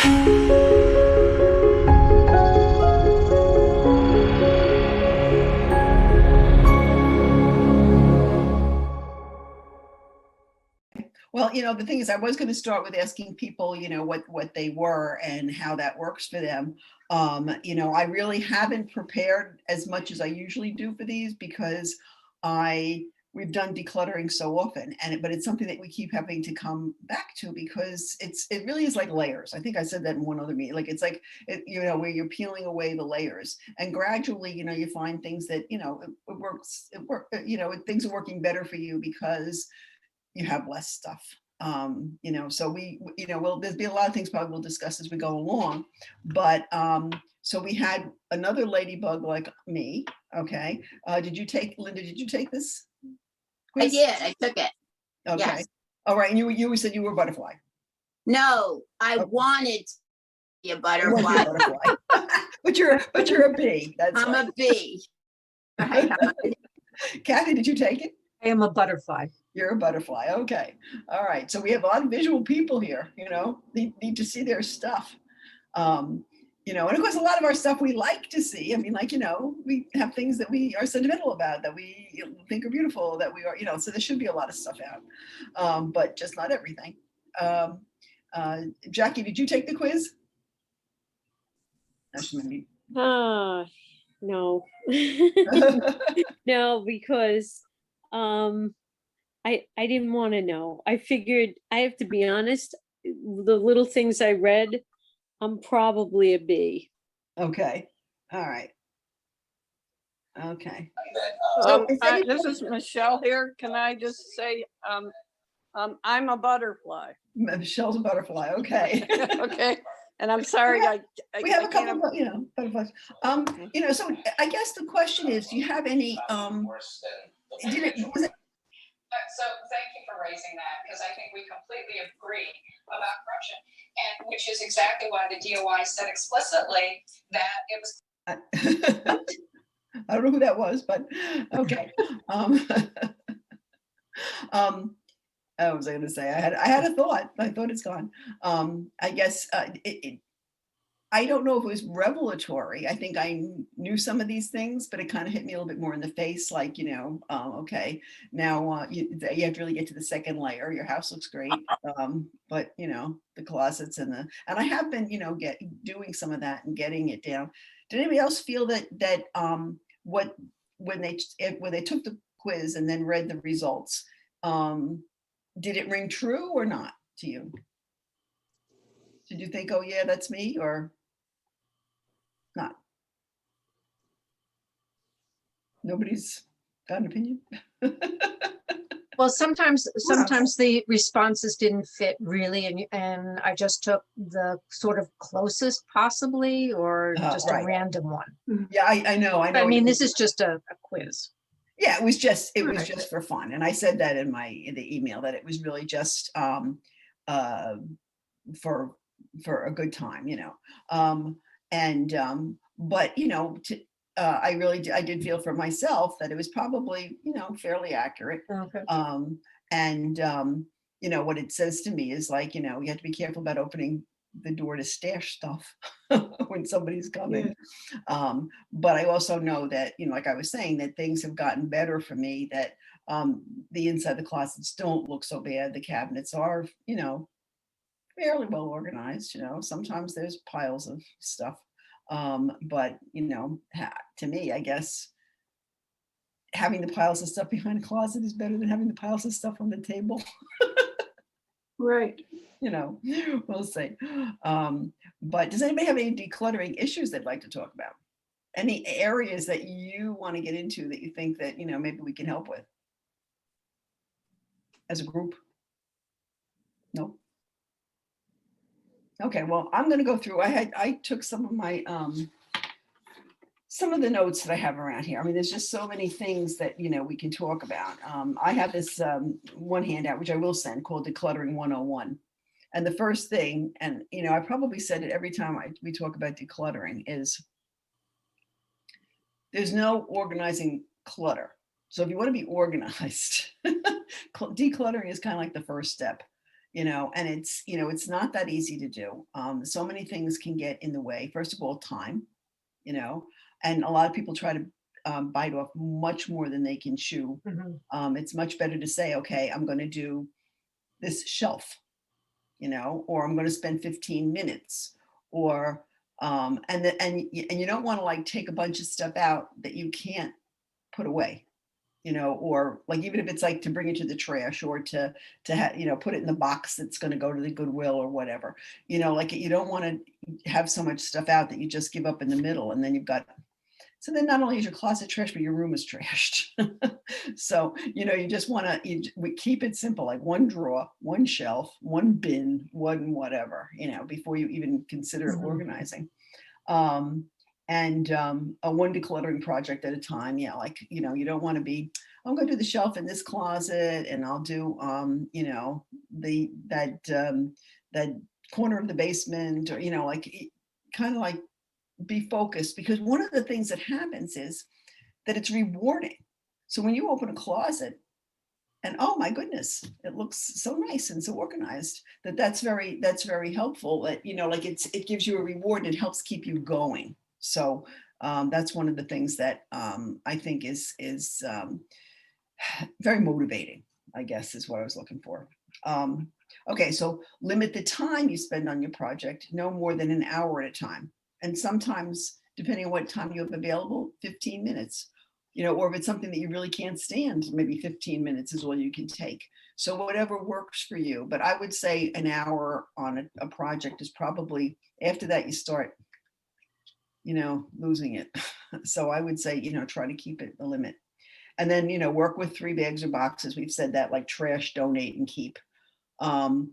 Well, the thing is, I was going to start with asking people, what they were and how that works for them. I really haven't prepared as much as I usually do for these because we've done decluttering so often, but it's something that we keep having to come back to because it really is like layers. I think I said that in one other meeting. Like it's like where you're peeling away the layers, and gradually, you find things that things are working better for you because you have less stuff. So there'll be a lot of things probably we'll discuss as we go along, but so we had another ladybug like me. Okay. Linda, did you take this quiz? I did. I took it. Okay. Yes. All right. And you said you were a butterfly. No, I wanted to be a butterfly. But you're a bee. I'm a bee. Right. Kathy, did you take it? I am a butterfly. You're a butterfly. Okay. All right. So we have a lot of visual people here, need to see their stuff. And of course, a lot of our stuff we like to see. I mean, we have things that we are sentimental about, that we think are beautiful, that we are, so there should be a lot of stuff out, but just not everything. Jackie, did you take the quiz? No. No, because I didn't want to know. I figured, I have to be honest, the little things I read, I'm probably a bee. Okay. All right. Okay. This is Michelle here. Can I just say, I'm a butterfly. Michelle's a butterfly. Okay. Okay. And I'm sorry, we have a couple of, butterflies. So I guess the question is, do you have any, So thank you for raising that, because I think we completely agree about corruption, and which is exactly why the DOI said explicitly that it was. I don't know who that was, but okay. What was I going to say? I had a thought. I thought it's gone. I guess I don't know if it was revelatory. I think I knew some of these things, but it kind of hit me a little bit more in the face. Like, okay, now you have to really get to the second layer. Your house looks great, but the closets and I have been, doing some of that and getting it down. Did anybody else feel that when they took the quiz and then read the results, did it ring true or not to you? Did you think, oh yeah, that's me, or not? Nobody's got an opinion? Well, sometimes the responses didn't fit really, and I just took the sort of closest possibly, or just right. A random one. Yeah, I know. I mean, this is just a quiz. Yeah, it was just for fun, and I said that in the email that it was really just for a good time, but I did feel for myself that it was probably fairly accurate. Okay. What it says to me is like, you have to be careful about opening the door to stash stuff when somebody's coming. Yeah. But I also know that, like I was saying, that things have gotten better for me, that the inside the closets don't look so bad. The cabinets are, fairly well organized. Sometimes there's piles of stuff. But to me, I guess having the piles of stuff behind a closet is better than having the piles of stuff on the table. Right. We'll see. But does anybody have any decluttering issues they'd like to talk about? Any areas that you want to get into that you think that, maybe we can help with as a group? No? Okay, well, I'm going to go through. I took some of my some of the notes that I have around here. I mean, there's just so many things that we can talk about. I have this one handout which I will send called Decluttering 101. And the first thing, and I probably said it every time we talk about decluttering, is there's no organizing clutter. So if you want to be organized, decluttering is kind of like the first step. and it's not that easy to do. So many things can get in the way. First of all, time, you know, and a lot of people try to bite off much more than they can chew. Mhm. It's much better to say, okay, I'm going to do this shelf, or I'm going to spend 15 minutes, or and you don't want to like take a bunch of stuff out that you can't put away, or like even if it's like to bring it to the trash or put it in the box that's going to go to the Goodwill or whatever. Like you don't want to have so much stuff out that you just give up in the middle, and then so then not only is your closet trashed, but your room is trashed. So, you just want to we keep it simple, like one drawer, one shelf, one bin, one whatever, before you even consider Mhm. organizing. Um, and a one decluttering project at a time. Yeah, like, you don't want to be, I'm going to do the shelf in this closet, and I'll do, that corner of the basement, or, kind of like be focused, because one of the things that happens is that it's rewarding. So when you open a closet and oh my goodness, it looks so nice and so organized, that's very helpful. That like it gives you a reward and it helps keep you going. So that's one of the things that I think is very motivating, I guess is what I was looking for. Okay, so limit the time you spend on your project, no more than an hour at a time. And sometimes, depending on what time you have available, 15 minutes, or if it's something that you really can't stand, maybe 15 minutes is all you can take. So whatever works for you. But I would say an hour on a project is probably, after that, you start, losing it. So I would say, try to keep it a limit. And then, work with 3 bags or boxes. We've said that, like trash, donate, and keep. And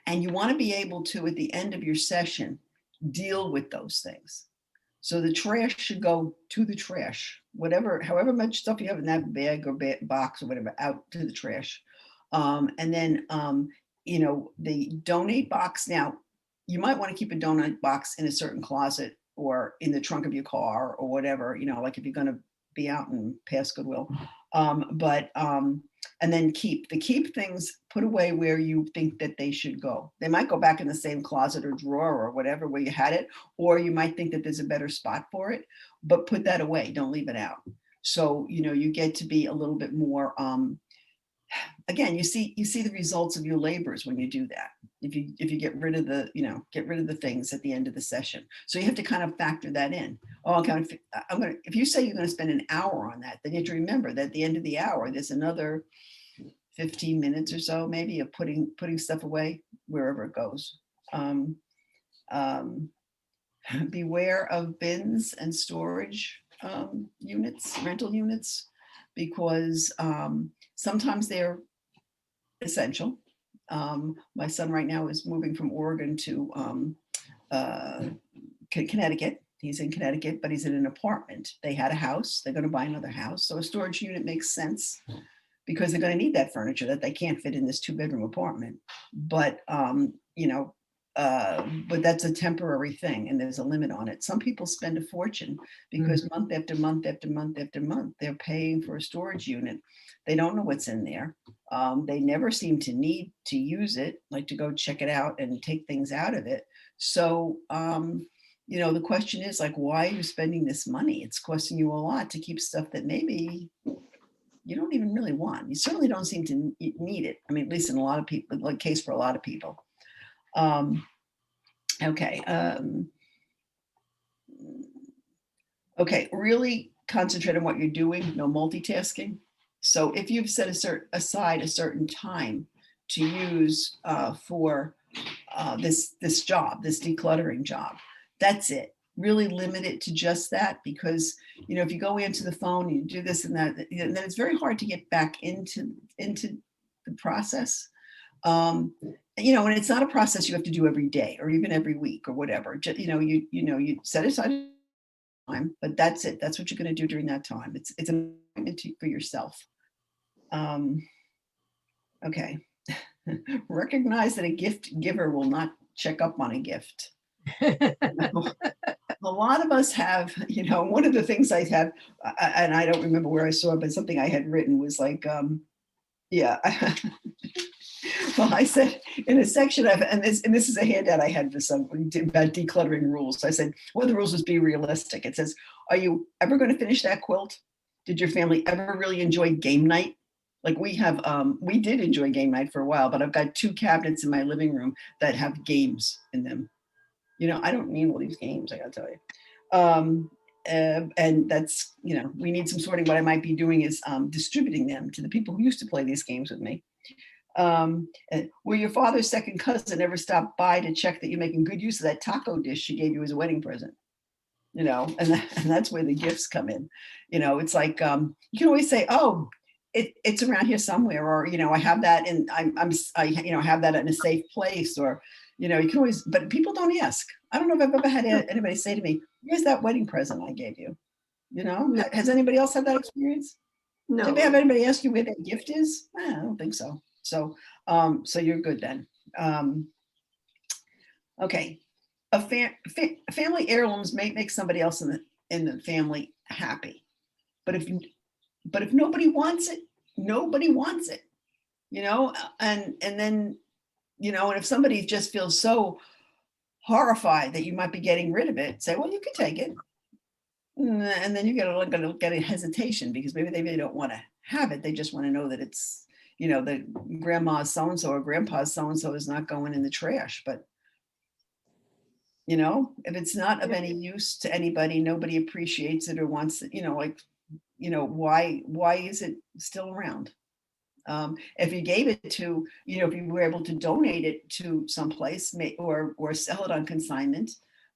you want to be able to, at the end of your session, deal with those things. So the trash should go to the trash, however much stuff you have in that bag or box or whatever, out to the trash. And then, the donate box. Now, you might want to keep a donate box in a certain closet or in the trunk of your car or whatever, like if you're going to be out and pass Goodwill. And then keep things put away where you think that they should go. They might go back in the same closet or drawer or whatever where you had it, or you might think that there's a better spot for it, but put that away. Don't leave it out. So, you get to be a little bit more, again, you see the results of your labors when you do that. If you get rid of the things at the end of the session. So you have to kind of factor that in. Oh, if you say you're going to spend an hour on that, then you have to remember that at the end of the hour, there's another 15 minutes or so, maybe, of putting stuff away wherever it goes. Beware of bins and storage units, rental units, because sometimes they're essential. My son right now is moving from Oregon to Connecticut. He's in Connecticut, but he's in an apartment. They had a house. They're going to buy another house. So a storage unit makes sense because they're going to need that furniture that they can't fit in this 2-bedroom apartment. But, but that's a temporary thing, and there's a limit on it. Some people spend a fortune because month after month after month after month, they're paying for a storage unit. They don't know what's in there. They never seem to need to use it, like to go check it out and take things out of it. So, the question is, like, why are you spending this money? It's costing you a lot to keep stuff that maybe you don't even really want. You certainly don't seem to need it. I mean, at least in a lot of people, like case for a lot of people. Okay. Okay, really concentrate on what you're doing, no multitasking. So if you've set aside a certain time to use for this job, this decluttering job, that's it. Really limit it to just that, because if you go into the phone and you do this and that, then it's very hard to get back into the process. And it's not a process you have to do every day or even every week or whatever. You set aside time, but that's it. That's what you're going to do during that time. It's an appointment for yourself. Okay. Recognize that a gift giver will not check up on a gift. A lot of us have, one of the things I have, and I don't remember where I saw it, but something I had written was like, yeah, Well, I said in a section of, and this is a handout I had for some about decluttering rules. I said, one of the rules was be realistic. It says, are you ever going to finish that quilt? Did your family ever really enjoy game night? Like we did enjoy game night for a while, but I've got 2 cabinets in my living room that have games in them. I don't need all these games, I gotta tell you. And that's, we need some sorting. What I might be doing is distributing them to the people who used to play these games with me. Will your father's second cousin ever stop by to check that you're making good use of that taco dish she gave you as a wedding present? And that's where the gifts come in. It's like you can always say, oh, it's around here somewhere, or I have that, and I have that in a safe place, or you can always. But people don't ask. I don't know if I've ever had anybody say to me, "Where's that wedding present I gave you?" No. Has anybody else had that experience? No. Did you ever have anybody ask you where that gift is? I don't think so. So you're good then. Okay. Family heirlooms may make somebody else in the family happy, but if nobody wants it, nobody wants it, and then and if somebody just feels so horrified that you might be getting rid of it, say, well, you can take it, and then you gonna get a hesitation because maybe they really don't want to have it. They just want to know that it's that grandma's so and so or grandpa's so and so is not going in the trash, but. If it's not of any use to anybody, nobody appreciates it or wants it, why is it still around? If you gave it to, if you were able to donate it to someplace or sell it on consignment,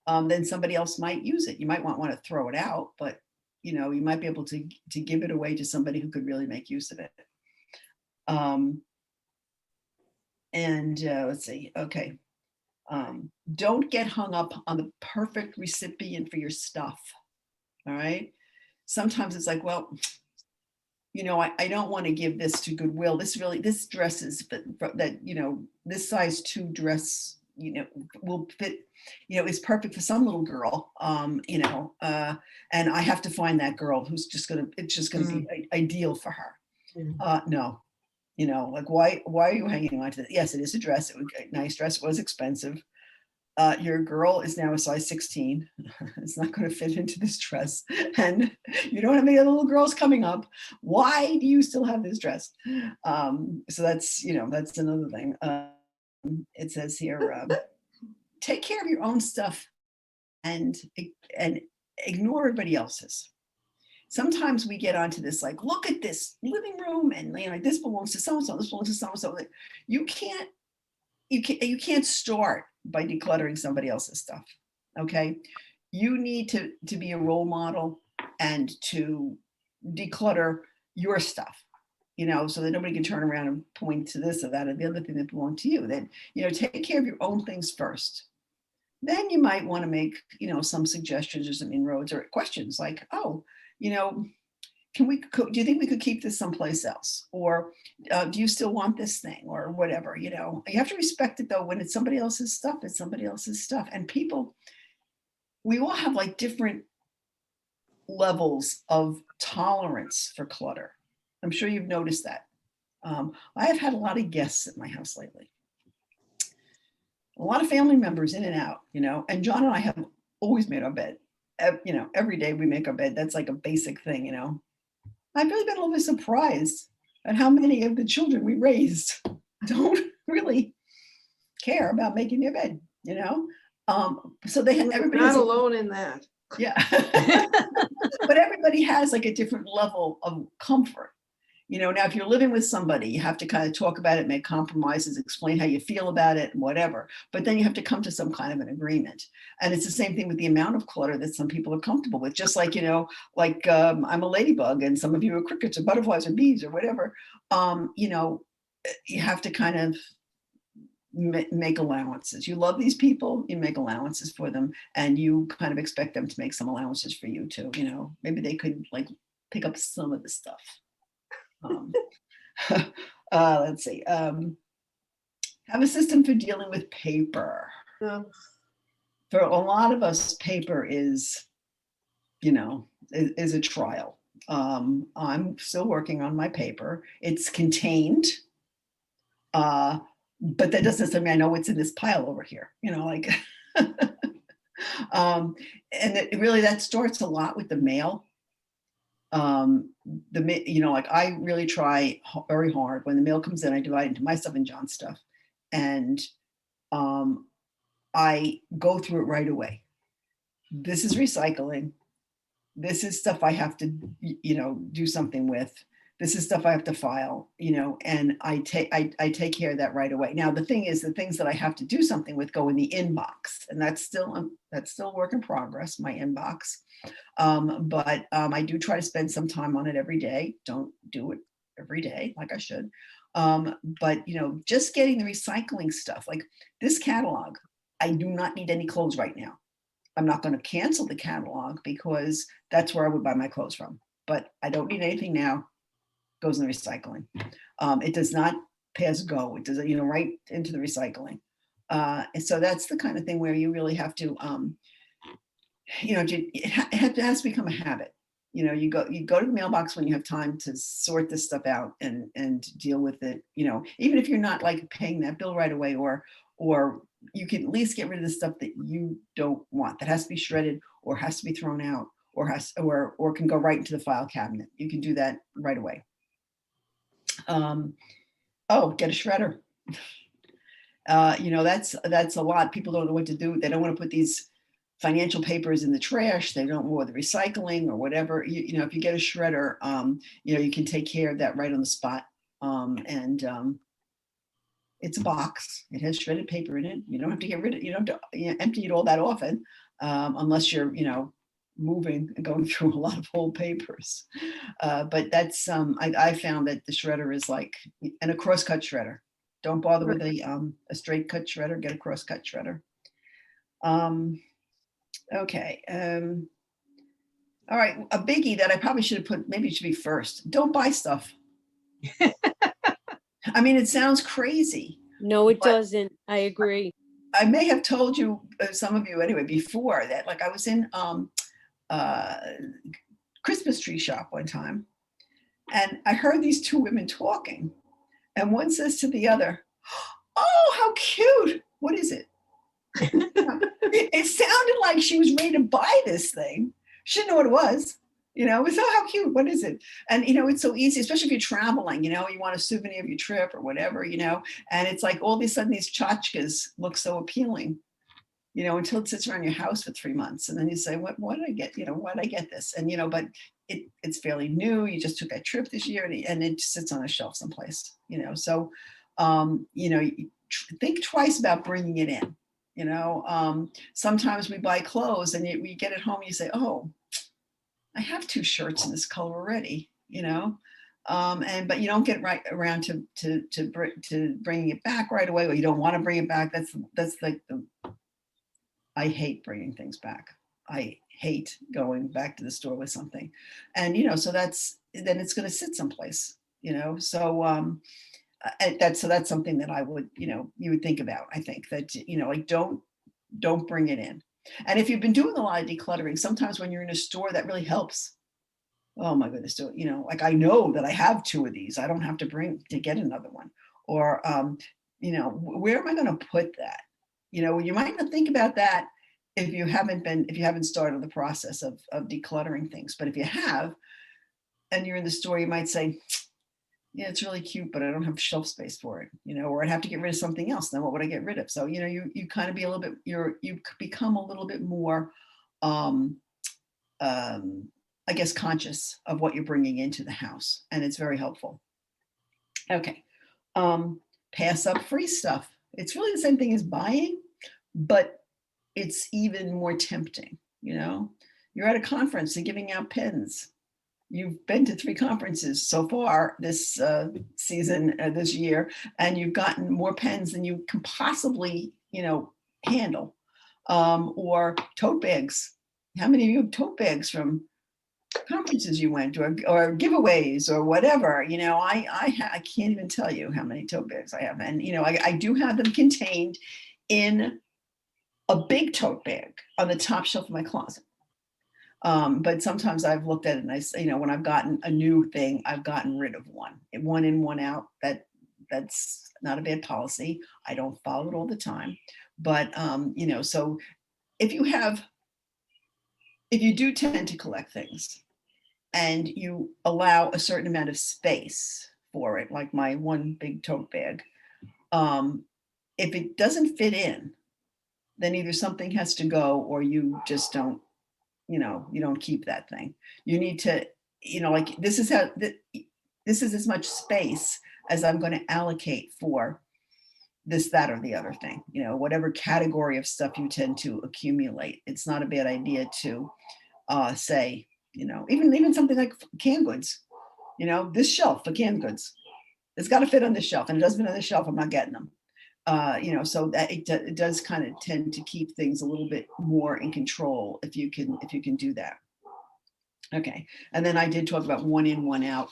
then somebody else might use it. You might want to throw it out, but you might be able to give it away to somebody who could really make use of it. Let's see. Okay. Don't get hung up on the perfect recipient for your stuff. All right. Sometimes it's like, well, I don't want to give this to Goodwill. This dress is that, this size 2 dress, will fit, is perfect for some little girl, and I have to find that girl who's it's just going to be ideal for her. No. Like why are you hanging on to that? Yes, it is a dress. It was a nice dress. It was expensive. Your girl is now a size 16. It's not going to fit into this dress. And you don't have any other little girls coming up. Why do you still have this dress? So that's, that's another thing. It says here, take care of your own stuff and ignore everybody else's. Sometimes we get onto this, like, look at this living room, and this belongs to so-and-so, this belongs to so-and-so. You can't start by decluttering somebody else's stuff. Okay. You need to be a role model and to declutter your stuff, so that nobody can turn around and point to this or that or the other thing that belonged to you. Then, take care of your own things first. Then you might want to make, some suggestions or some inroads or questions like, oh, do you think we could keep this someplace else? Or do you still want this thing or whatever, you have to respect it though. When it's somebody else's stuff, it's somebody else's stuff. And we all have like different levels of tolerance for clutter. I'm sure you've noticed that. I have had a lot of guests at my house lately. A lot of family members in and out, and John and I have always made our bed. Every day we make our bed. That's like a basic thing, I've really been a little bit surprised at how many of the children we raised don't really care about making their bed, so everybody not alone in that. Yeah. But everybody has like a different level of comfort. Now if you're living with somebody, you have to kind of talk about it, make compromises, explain how you feel about it and whatever. But then you have to come to some kind of an agreement. And it's the same thing with the amount of clutter that some people are comfortable with. Just like, I'm a ladybug and some of you are crickets or butterflies or bees or whatever. You have to kind of make allowances. You love these people, you make allowances for them, and you kind of expect them to make some allowances for you too. Maybe they could like pick up some of the stuff. Let's see. Have a system for dealing with paper. For a lot of us, paper is a trial. I'm still working on my paper. It's contained. but that doesn't necessarily mean I know what's in this pile over here, like, and really that starts a lot with the mail. Like I really try very hard when the mail comes in, I divide it into my stuff and John's stuff. And I go through it right away. This is recycling. This is stuff I have to, do something with. This is stuff I have to file, and I take care of that right away. Now, the thing is, the things that I have to do something with go in the inbox, and that's still work in progress, my inbox. But I do try to spend some time on it every day. Don't do it every day like I should. But just getting the recycling stuff, like this catalog, I do not need any clothes right now. I'm not going to cancel the catalog because that's where I would buy my clothes from. But I don't need anything now. Goes in the recycling. It does not pass go. It does, right into the recycling. And so that's the kind of thing where you really have to, it has to become a habit. You go to the mailbox when you have time to sort this stuff out and deal with it. Even if you're not like paying that bill right away, or you can at least get rid of the stuff that you don't want, that has to be shredded or has to be thrown out or can go right into the file cabinet. You can do that right away. Get a shredder. That's a lot. People don't know what to do. They don't want to put these financial papers in the trash. They don't want the recycling or whatever. If you get a shredder, you can take care of that right on the spot. It's a box. It has shredded paper in it. You don't have to get rid of it. You don't have to empty it all that often, unless you're, moving and going through a lot of old papers. But that's, I found that the shredder is like, and a crosscut shredder. Don't bother with a straight cut shredder, get a crosscut shredder. Okay. All right. A biggie that I probably should have put, maybe it should be first. Don't buy stuff. I mean, it sounds crazy. No, it doesn't. I agree. I may have told you, some of you anyway, before that, like I was in Christmas tree shop one time, and I heard these two women talking, and one says to the other, "Oh, how cute. What is it?" It sounded like she was ready to buy this thing. She didn't know what it was. It was, "Oh, how cute. What is it?" And, it's so easy, especially if you're traveling, you want a souvenir of your trip or whatever, and it's like all of a sudden these tchotchkes look so appealing, until it sits around your house for 3 months. And then you say, what did I get? Why did I get this? And, but it's fairly new. You just took that trip this year and it sits on a shelf someplace, so, think twice about bringing it in. Sometimes we buy clothes and we get it home and you say, "Oh, I have 2 shirts in this color already," but you don't get right around to bringing it back right away, or you don't want to bring it back. That's like I hate bringing things back. I hate going back to the store with something, and so then it's going to sit someplace, so that's something that I would, you would think about. I think that, like don't bring it in. And if you've been doing a lot of decluttering, sometimes when you're in a store, that really helps. Oh my goodness, like I know that I have 2 of these. I don't have to get another one. Or, where am I going to put that? You might not think about that if you haven't started the process of decluttering things. But if you have, and you're in the store, you might say, "Yeah, it's really cute, but I don't have shelf space for it," or I'd have to get rid of something else. Then what would I get rid of? So, you kind of be a little bit, you become a little bit more, I guess, conscious of what you're bringing into the house, and it's very helpful. Okay. Pass up free stuff. It's really the same thing as buying, but it's even more tempting. You're at a conference and giving out pens. You've been to 3 conferences so far this season, this year, and you've gotten more pens than you can possibly, handle. Or tote bags. How many of you have tote bags from conferences you went to, or giveaways or whatever? I can't even tell you how many tote bags I have. And, I do have them contained in a big tote bag on the top shelf of my closet. But sometimes I've looked at it and when I've gotten a new thing, I've gotten rid of one in, one out. That that's not a bad policy. I don't follow it all the time, but you know, so if you do tend to collect things and you allow a certain amount of space for it, like my one big tote bag, if it doesn't fit in, then either something has to go or you just don't, you know, you don't keep that thing. You need to, you know, like this is as much space as I'm going to allocate for this, that, or the other thing, you know, whatever category of stuff you tend to accumulate. It's not a bad idea to say, you know, even something like canned goods, you know, this shelf for canned goods, it's got to fit on the shelf, and it doesn't fit on the shelf, I'm not getting them. You know, so that it does kind of tend to keep things a little bit more in control if you can do that. Okay, and then I did talk about one in, one out.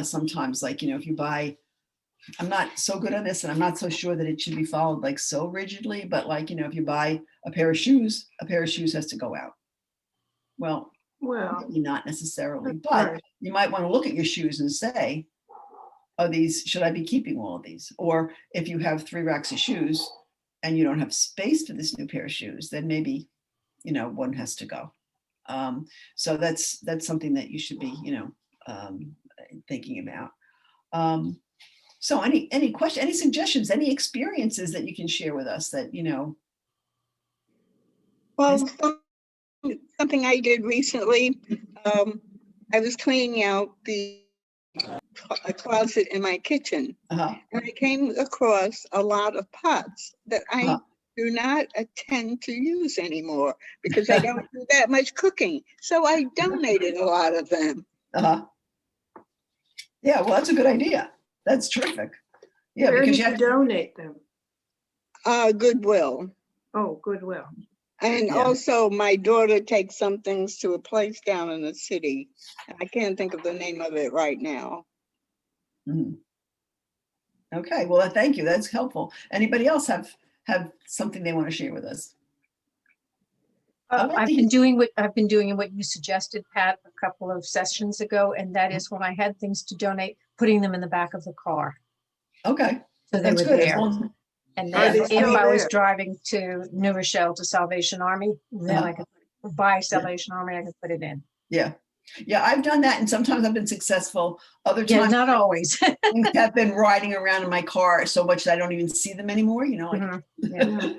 Sometimes, like, you know, if you buy, I'm not so good on this, and I'm not so sure that it should be followed like so rigidly, but like, you know, if you buy a pair of shoes has to go out. Well, Well, maybe not necessarily, but right. you might want to look at your shoes and say, are these, should I be keeping all of these? Or if you have 3 racks of shoes and you don't have space for this new pair of shoes, then maybe, you know, one has to go. So that's something that you should be, you know, thinking about. So any question, any suggestions, any experiences that you can share with us that, you know? Well, something I did recently, I was cleaning out a closet in my kitchen, and I came across a lot of pots that I do not intend to use anymore because I don't do that much cooking. So I donated a lot of them. Yeah, well, that's a good idea. That's terrific. Yeah, Where because did you donate them? Goodwill. Oh, Goodwill. And also my daughter takes some things to a place down in the city. I can't think of the name of it right now. Okay, well, thank you. That's helpful. Anybody else have something they want to share with us? I've been doing what you suggested, Pat, a couple of sessions ago, and that is when I had things to donate, putting them in the back of the car. Okay, so they that's were good. there. And Are then they if still I was there? driving to New Rochelle to Salvation Army, then I could buy Salvation Army, I could put it in. Yeah, I've done that, and sometimes I've been successful. Other Yeah, times, not always. things have been riding around in my car so much that I don't even see them anymore. You know, like, Yeah.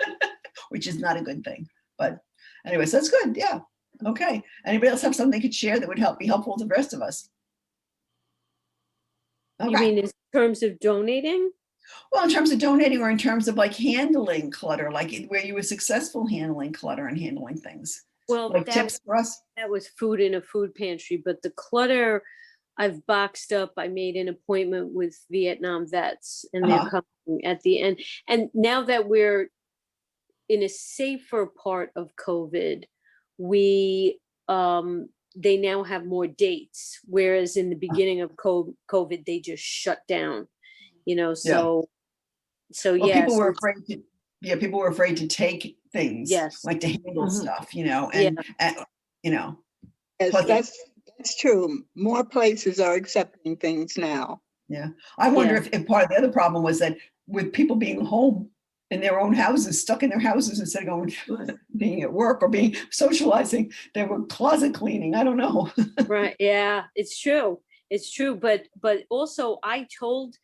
which is not a good thing. But anyways, that's good. Yeah. Okay. Anybody else have something they could share that would be helpful to the rest of us? Okay. You mean in terms of donating? Well, in terms of donating, or in terms of like handling clutter, like where you were successful handling clutter and handling things. Well, Like tips for us. that was food in a food pantry, but the clutter I've boxed up. I made an appointment with Vietnam vets, and they're coming at the end. And now that we're in a safer part of COVID, we they now have more dates, whereas in the beginning of COVID, they just shut down. You know, so Well, yeah. people were afraid to. Yeah, people were afraid to take things. Yes. Like to handle stuff, you know, and you know. Yes, Plus, that's true. More places are accepting things now. Yeah, I wonder if part of the other problem was that with people being home in their own houses, stuck in their houses instead of going being at work or being socializing, they were closet cleaning. I don't know. Right. Yeah, it's true. It's true. But also I told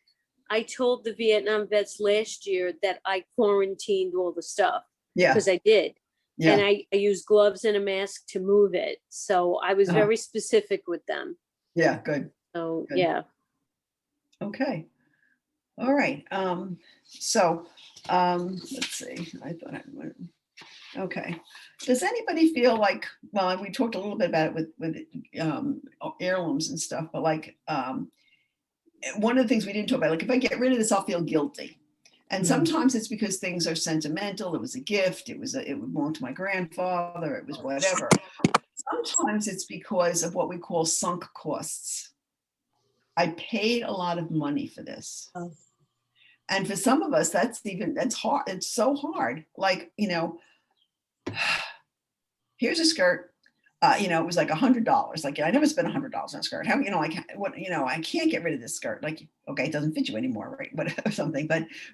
the Vietnam vets last year that I quarantined all the stuff. Yeah. Because I did. Yeah. And I used gloves and a mask to move it. So I was very specific with them. Yeah, good. So Good. yeah. Okay. All right. So let's see. I thought I would. Okay. Does anybody feel like, well, we talked a little bit about it with heirlooms and stuff, but like one of the things we didn't talk about, like if I get rid of this, I'll feel guilty. And sometimes it's because things are sentimental. It was a gift. It belonged to my grandfather. It was whatever. Sometimes it's because of what we call sunk costs. I paid a lot of money for this. And for some of us, that's hard. It's so hard. Like, you know, here's a skirt. you know, it was like $100. Like I never spent $100 on a skirt. How, you know, like what, you know, I can't get rid of this skirt. Like, okay, it doesn't fit you anymore, right? But or something.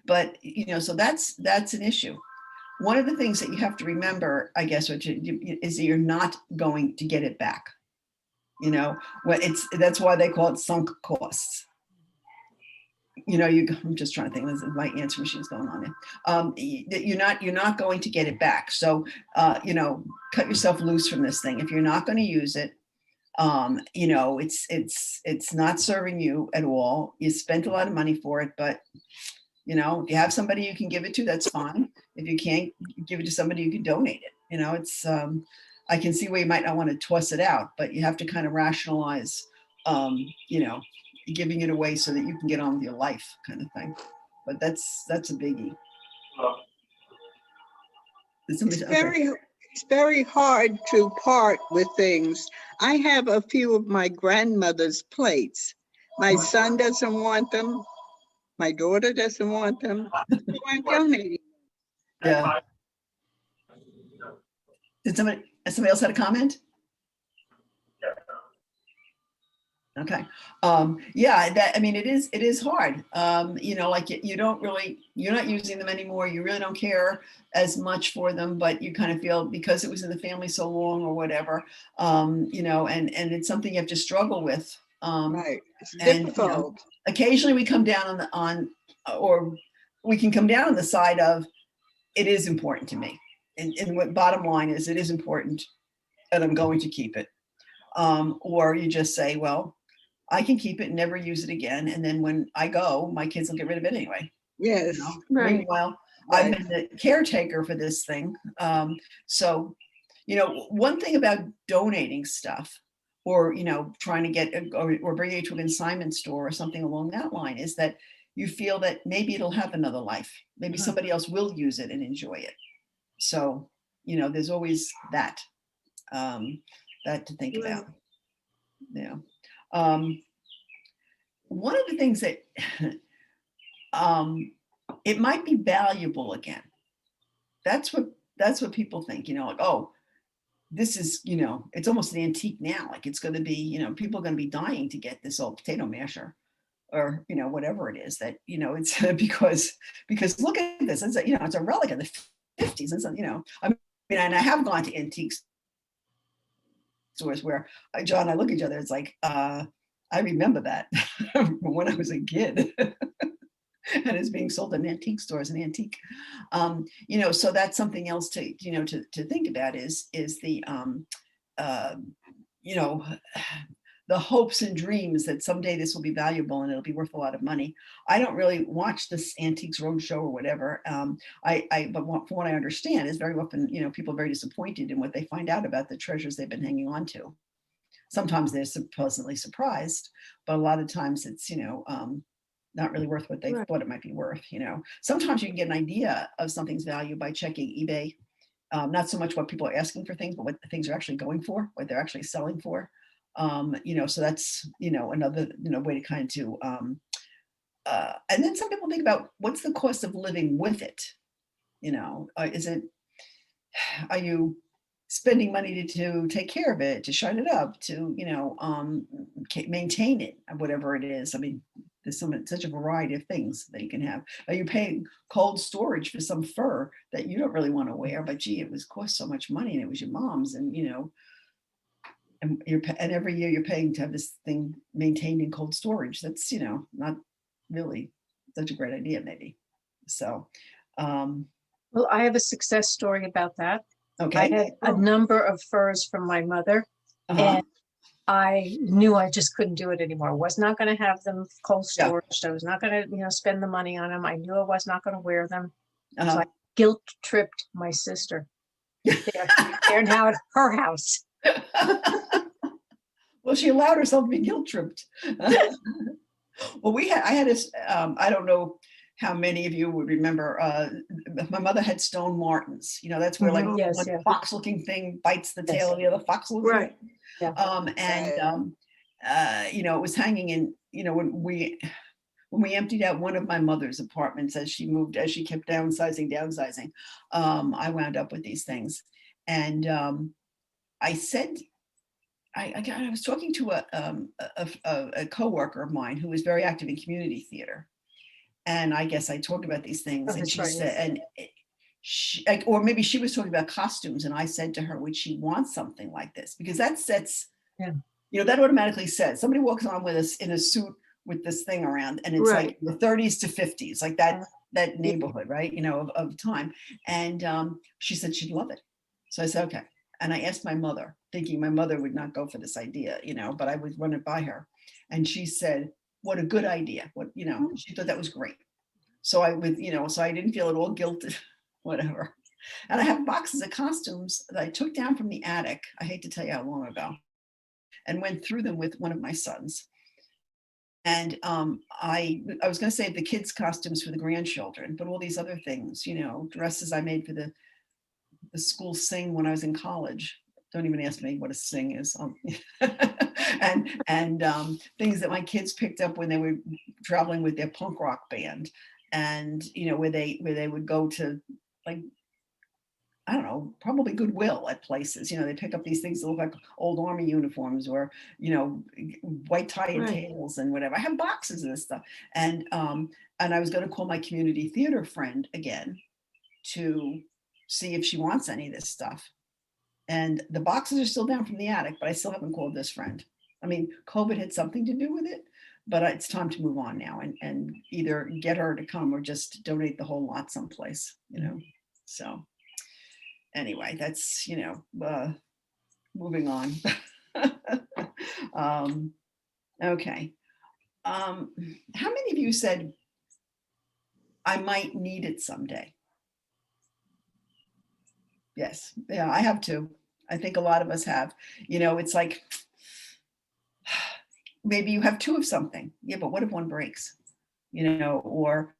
But you know, so that's an issue. One of the things that you have to remember, I guess, is that you're not going to get it back. You know, that's why they call it sunk costs. You know, I'm just trying to think. My answer machine's going on there. You're not going to get it back. So, you know, cut yourself loose from this thing. If you're not going to use it, you know, it's not serving you at all. You spent a lot of money for it, but you know, if you have somebody you can give it to, that's fine. If you can't give it to somebody, you can donate it. You know, it's I can see where you might not want to toss it out, but you have to kind of rationalize, you know, giving it away so that you can get on with your life, kind of thing. But that's a biggie. It's very hard to part with things. I have a few of my grandmother's plates. My son doesn't want them. My daughter doesn't want them. So I'm donating. Yeah. Did somebody else had a comment? Okay. Yeah, that, I mean, it is hard. You know, like you're not using them anymore. You really don't care as much for them, but you kind of feel because it was in the family so long or whatever, you know, and it's something you have to struggle with. Right. It's and difficult. you know, occasionally we come down or we can come down on the side of it is important to me. And what bottom line is, it is important and I'm going to keep it. Or you just say, well, I can keep it and never use it again. And then when I go, my kids will get rid of it anyway. Yes. You know? Right. Meanwhile, Right. I've been the caretaker for this thing. So, you know, one thing about donating stuff or, you know, trying to get or bringing it to a consignment store or something along that line is that you feel that maybe it'll have another life. Maybe somebody else will use it and enjoy it. So, you know, there's always that, that to think about. Yeah. One of the things that it might be valuable again. That's what people think, you know, like, oh, this is, you know, it's almost an antique now. Like it's going to be, you know, people are going to be dying to get this old potato masher or, you know, whatever it is that, you know, it's because look at this, it's a, you know, it's a relic of the 50s. And so, you know, I mean, and I have gone to antique stores where John and I look at each other, it's like, I remember that when I was a kid. And it's being sold in antique stores, an antique. You know, so that's something else to, you know, to think about is the, you know, the hopes and dreams that someday this will be valuable and it'll be worth a lot of money. I don't really watch this Antiques Roadshow or whatever. But from what I understand is very often, you know, people are very disappointed in what they find out about the treasures they've been hanging on to. Sometimes they're pleasantly surprised, but a lot of times it's, you know, not really worth what they thought it might be worth, you know. Sometimes you can get an idea of something's value by checking eBay. Not so much what people are asking for things, but what things are actually going for, what they're actually selling for. You know, so that's, you know, another, you know, way to kind of and then some people think about what's the cost of living with it? You know, are you spending money to take care of it, to shine it up, to, you know, maintain it, whatever it is. I mean, there's such a variety of things that you can have. Are you paying cold storage for some fur that you don't really want to wear, but gee, it was cost so much money and it was your mom's, and you know, and every year you're paying to have this thing maintained in cold storage. That's, you know, not really such a great idea, maybe. So, well, I have a success story about that. okay. I had a number of furs from my mother, and I knew I just couldn't do it anymore. I was not going to have them cold storage. I was not going to, you know, spend the money on them. I knew I was not going to wear them. So I guilt tripped my sister. They're now at her house. Well, she allowed herself to be guilt tripped. Well, I had this, I don't know how many of you would remember, my mother had stone martens. You know, that's where like one fox looking thing bites the tail of the other fox looking thing. You know, it was hanging in, you know, when we emptied out one of my mother's apartments as she kept downsizing, I wound up with these things. And I said I was talking to a coworker of mine who was very active in community theater. And I guess I talked about these things Oh, and that's she right, said, yes. and she, like, or maybe she was talking about costumes. And I said to her, would she want something like this? Because that sets, Yeah. that automatically says somebody walks on with us in a suit with this thing around and it's like Right. the 30s to 50s, like that Yeah. neighborhood, right? Of time. And she said she'd love it. So I said, okay. And I asked my mother, thinking my mother would not go for this idea, but I would run it by her. And she said, what a good idea. She thought that was great. So so I didn't feel at all guilty, whatever. And I have boxes of costumes that I took down from the attic. I hate to tell you how long ago, and went through them with one of my sons. And I was going to save the kids' costumes for the grandchildren, but all these other things, dresses I made for the school sing when I was in college. Don't even ask me what a sing is. And things that my kids picked up when they were traveling with their punk rock band, and where they would go to, like, I don't know, probably Goodwill at places. They pick up these things that look like old army uniforms, or white tie and Right. tails and whatever. I have boxes of this stuff, and I was going to call my community theater friend again to see if she wants any of this stuff. And the boxes are still down from the attic, but I still haven't called this friend. I mean, COVID had something to do with it, but it's time to move on now and either get her to come or just donate the whole lot someplace, So anyway, that's, moving on. Okay. How many of you said, I might need it someday? Yes. Yeah, I have too. I think a lot of us have. It's like, maybe you have two of something. Yeah, but what if one breaks? Or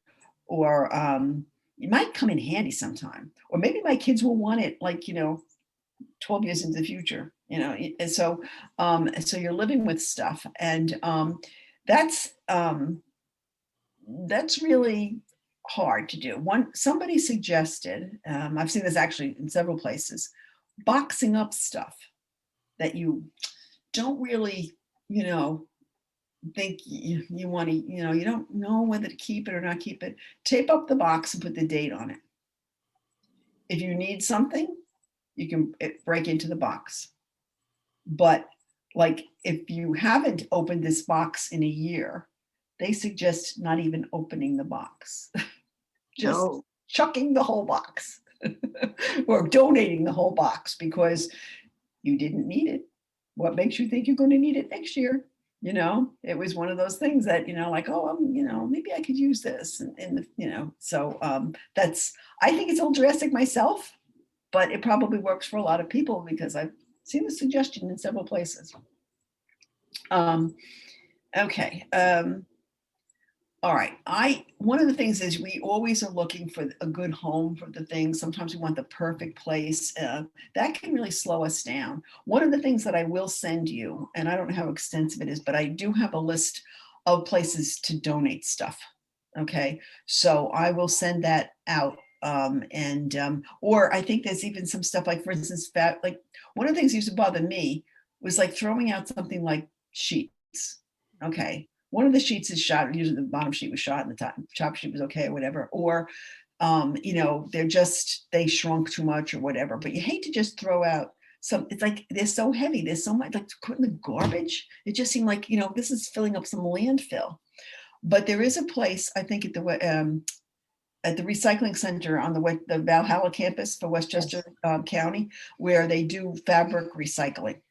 it might come in handy sometime. Or maybe my kids will want it, like, 12 years into the future, and so you're living with stuff, and that's really hard to do. Somebody suggested, I've seen this actually in several places, boxing up stuff that you don't really, think you want to, you don't know whether to keep it or not keep it. Tape up the box and put the date on it. If you need something, you can break into the box. But like, if you haven't opened this box in a year, they suggest not even opening the box, just chucking the whole box or donating the whole box because you didn't need it. What makes you think you're going to need it next year? It was one of those things that, like, oh, maybe I could use this. So I think it's a little drastic myself, but it probably works for a lot of people because I've seen the suggestion in several places. Okay. All right. One of the things is we always are looking for a good home for the things. Sometimes we want the perfect place. That can really slow us down. One of the things that I will send you, and I don't know how extensive it is, but I do have a list of places to donate stuff. Okay. So I will send that out. Or I think there's even some stuff like, for instance, like one of the things that used to bother me was like throwing out something like sheets. Okay. One of the sheets is shot, usually the bottom sheet was shot and the top sheet was okay or whatever. Or, they shrunk too much or whatever, but you hate to just throw out it's like, they're so heavy. There's so much, like, to put in the garbage. It just seemed like, this is filling up some landfill. But there is a place, I think at the recycling center on the Valhalla campus for Westchester County, where they do fabric recycling.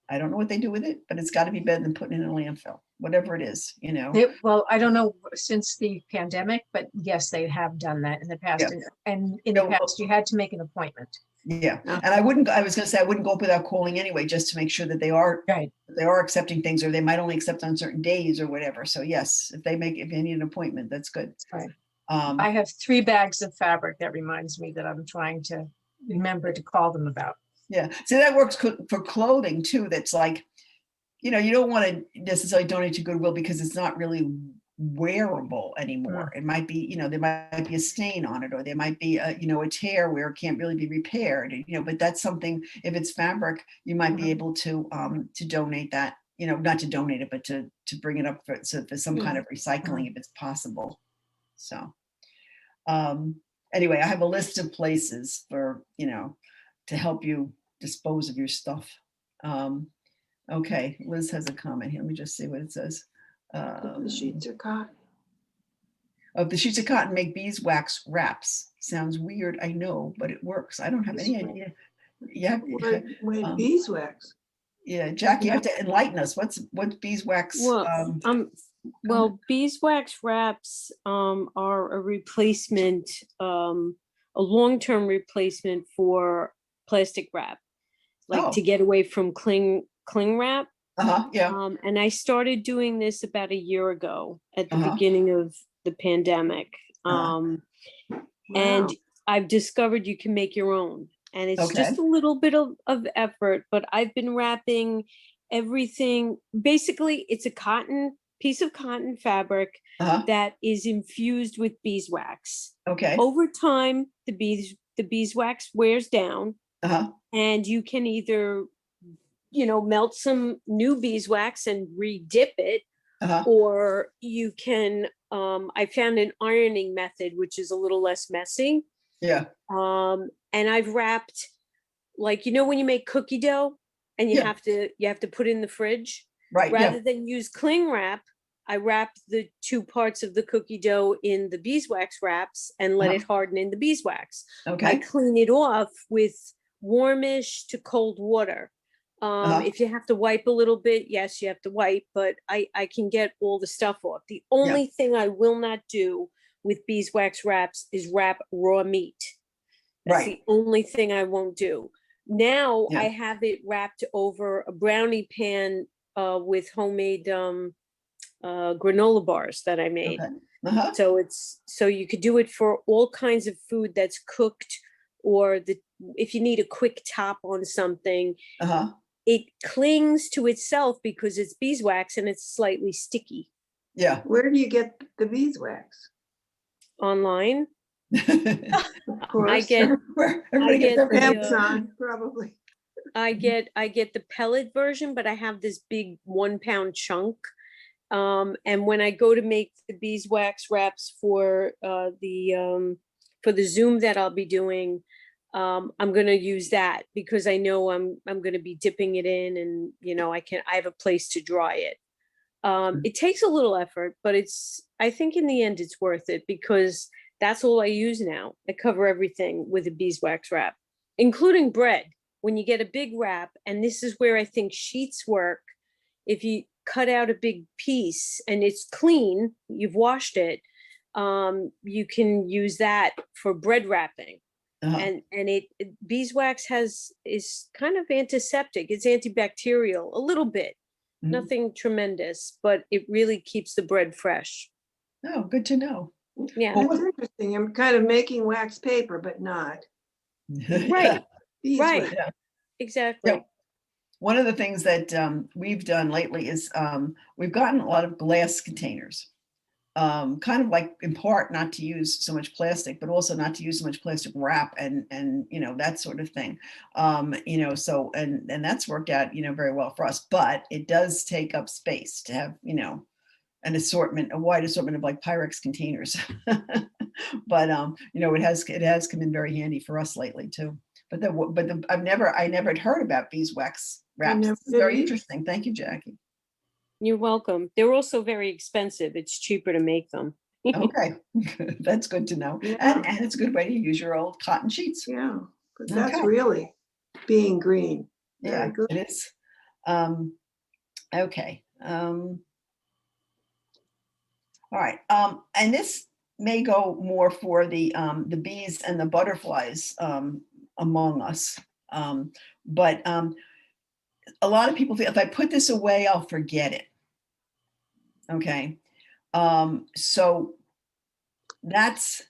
I don't know what they do with it, but it's got to be better than putting it in a landfill, whatever it is, Well, I don't know since the pandemic, but yes, they have done that in the past. Yeah. And in the past, you had to make an appointment. Yeah. And I was going to say, I wouldn't go up without calling anyway, just to make sure that they are accepting things, or they might only accept on certain days or whatever. So yes, if they need an appointment, that's good. Right. I have 3 bags of fabric. That reminds me that I'm trying to remember to call them about. Yeah. So that works for clothing too. That's like, you don't want to necessarily donate to Goodwill because it's not really wearable anymore. It might be, you know, there might be a stain on it, or there might be a, you know, a tear where it can't really be repaired, you know, but that's something, if it's fabric, you might be able to donate that, you know, not to donate it, but to bring it up for, so for some kind of recycling if it's possible. So, anyway, I have a list of places for, you know, to help you dispose of your stuff. Okay, Liz has a comment here. Let me just see what it says. The sheets are cotton. Of the sheets of cotton make beeswax wraps. Sounds weird, I know, but it works. I don't have any idea. Yeah, Wait, beeswax. yeah, Jackie, you have to enlighten us. What's beeswax? Well, beeswax wraps are a replacement, a long-term replacement for plastic wrap, like to get away from cling wrap. Yeah. And I started doing this about a year ago at the beginning of the pandemic. And I've discovered you can make your own, and it's just a little bit of effort, but I've been wrapping everything. Basically, it's a piece of cotton fabric that is infused with beeswax. Over time, the beeswax wears down, and you can either, you know, melt some new beeswax and re-dip it, or you can, I found an ironing method, which is a little less messy. Yeah. And I've wrapped, like, you know, when you make cookie dough and you have to put it in the fridge, rather than use cling wrap, I wrap the two parts of the cookie dough in the beeswax wraps and let it harden in the beeswax. I clean it off with warmish to cold water. If you have to wipe a little bit, yes, you have to wipe, but I can get all the stuff off. The only thing I will not do with beeswax wraps is wrap raw meat. That's the only thing I won't do. Now I have it wrapped over a brownie pan with homemade granola bars that I made. So you could do it for all kinds of food that's cooked, or if you need a quick top on something. It clings to itself because it's beeswax and it's slightly sticky. Yeah. Where do you get the beeswax? Online. Of course. I get Amazon, probably. I get the pellet version, but I have this big 1 pound chunk. And when I go to make the beeswax wraps for the Zoom that I'll be doing, I'm going to use that because I know I'm going to be dipping it in, and, you know, I have a place to dry it. It takes a little effort, but I think in the end it's worth it, because that's all I use now. I cover everything with a beeswax wrap, including bread. When you get a big wrap, and this is where I think sheets work, if you cut out a big piece and it's clean, you've washed it, you can use that for bread wrapping. And beeswax is kind of antiseptic. It's antibacterial a little bit, nothing tremendous, but it really keeps the bread fresh. Oh, good to know. Yeah. That's interesting. I'm kind of making wax paper, but not. Right. Beeswax. Yeah. Exactly. Yeah. One of the things that we've done lately is we've gotten a lot of glass containers. Kind of like, in part, not to use so much plastic, but also not to use so much plastic wrap and you know, that sort of thing. You know, so and that's worked out, you know, very well for us, but it does take up space to have, you know, a wide assortment of like Pyrex containers. But you know, it has come in very handy for us lately too. But I never had heard about beeswax wraps. It's very interesting. Thank you, Jackie. You're welcome. They're also very expensive. It's cheaper to make them. Okay, that's good to know. Yeah. And it's a good way to use your old cotton sheets. Yeah, but that's really being green. Yeah, it is. Okay. All right. And this may go more for the bees and the butterflies among us. But a lot of people feel, if I put this away, I'll forget it. Okay. So that's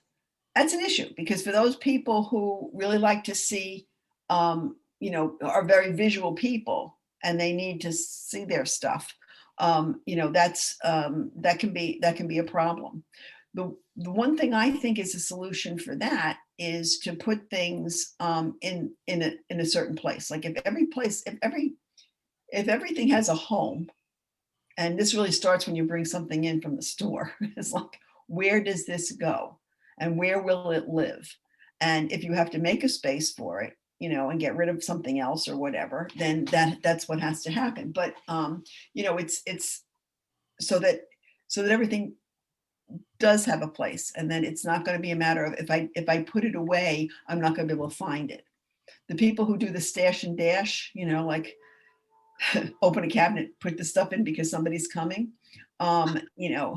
an issue, because for those people who really like to see, you know, are very visual people, and they need to see their stuff, you know, that can be a problem. The one thing I think is a solution for that is to put things in a certain place. Like if everything has a home, and this really starts when you bring something in from the store. It's like, where does this go? And where will it live? And if you have to make a space for it, you know, and get rid of something else or whatever, then that's what has to happen. But you know, it's so that everything does have a place, and then it's not going to be a matter of if I put it away, I'm not going to be able to find it. The people who do the stash and dash, you know, like open a cabinet, put the stuff in because somebody's coming. You know,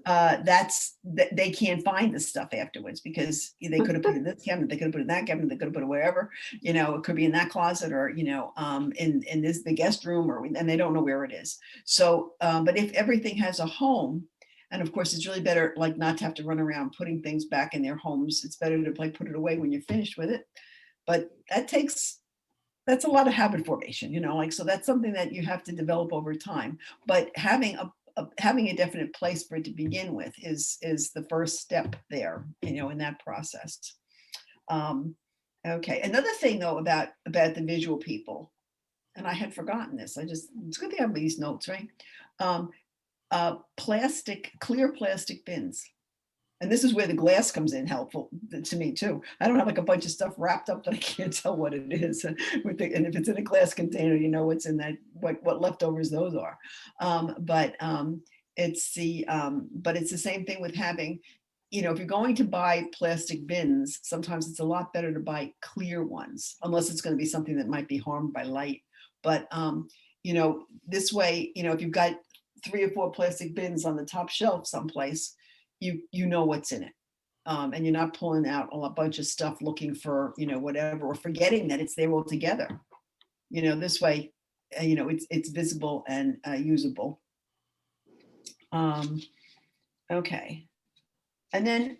they can't find the stuff afterwards because they could have put it in this cabinet, they could have put it in that cabinet, they could have put it wherever, you know, it could be in that closet or, you know, in the guest room, and they don't know where it is. So, but if everything has a home, and of course, it's really better like not to have to run around putting things back in their homes. It's better to like put it away when you're finished with it. But that's a lot of habit formation, you know, like, so that's something that you have to develop over time. But having a definite place for it to begin with is the first step there, you know, in that process. Okay, another thing though about the visual people, and I had forgotten this. It's good to have these notes, right? Clear plastic bins. And this is where the glass comes in helpful to me too. I don't have like a bunch of stuff wrapped up that I can't tell what it is. And if it's in a glass container, you know what's in that, what leftovers those are. But it's the same thing with having, you know, if you're going to buy plastic bins, sometimes it's a lot better to buy clear ones, unless it's going to be something that might be harmed by light. But you know, this way, you know, if you've got 3 or 4 plastic bins on the top shelf someplace, you know what's in it. And you're not pulling out a bunch of stuff looking for, you know, whatever, or forgetting that it's there altogether. You know, this way, you know, it's visible and usable. Okay. And then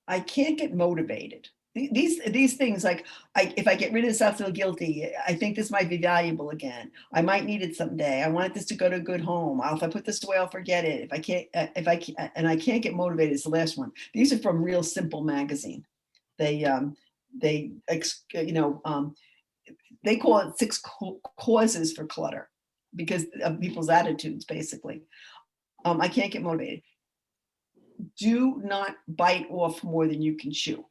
I can't get motivated. These things, like, if I get rid of this, I'll feel guilty. I think this might be valuable again. I might need it someday. I want this to go to a good home. If I put this away, I'll forget it. If I can't get motivated, it's the last one. These are from Real Simple magazine. They you know, they call it 6 causes for clutter because of people's attitudes, basically. I can't get motivated. Do not bite off more than you can chew.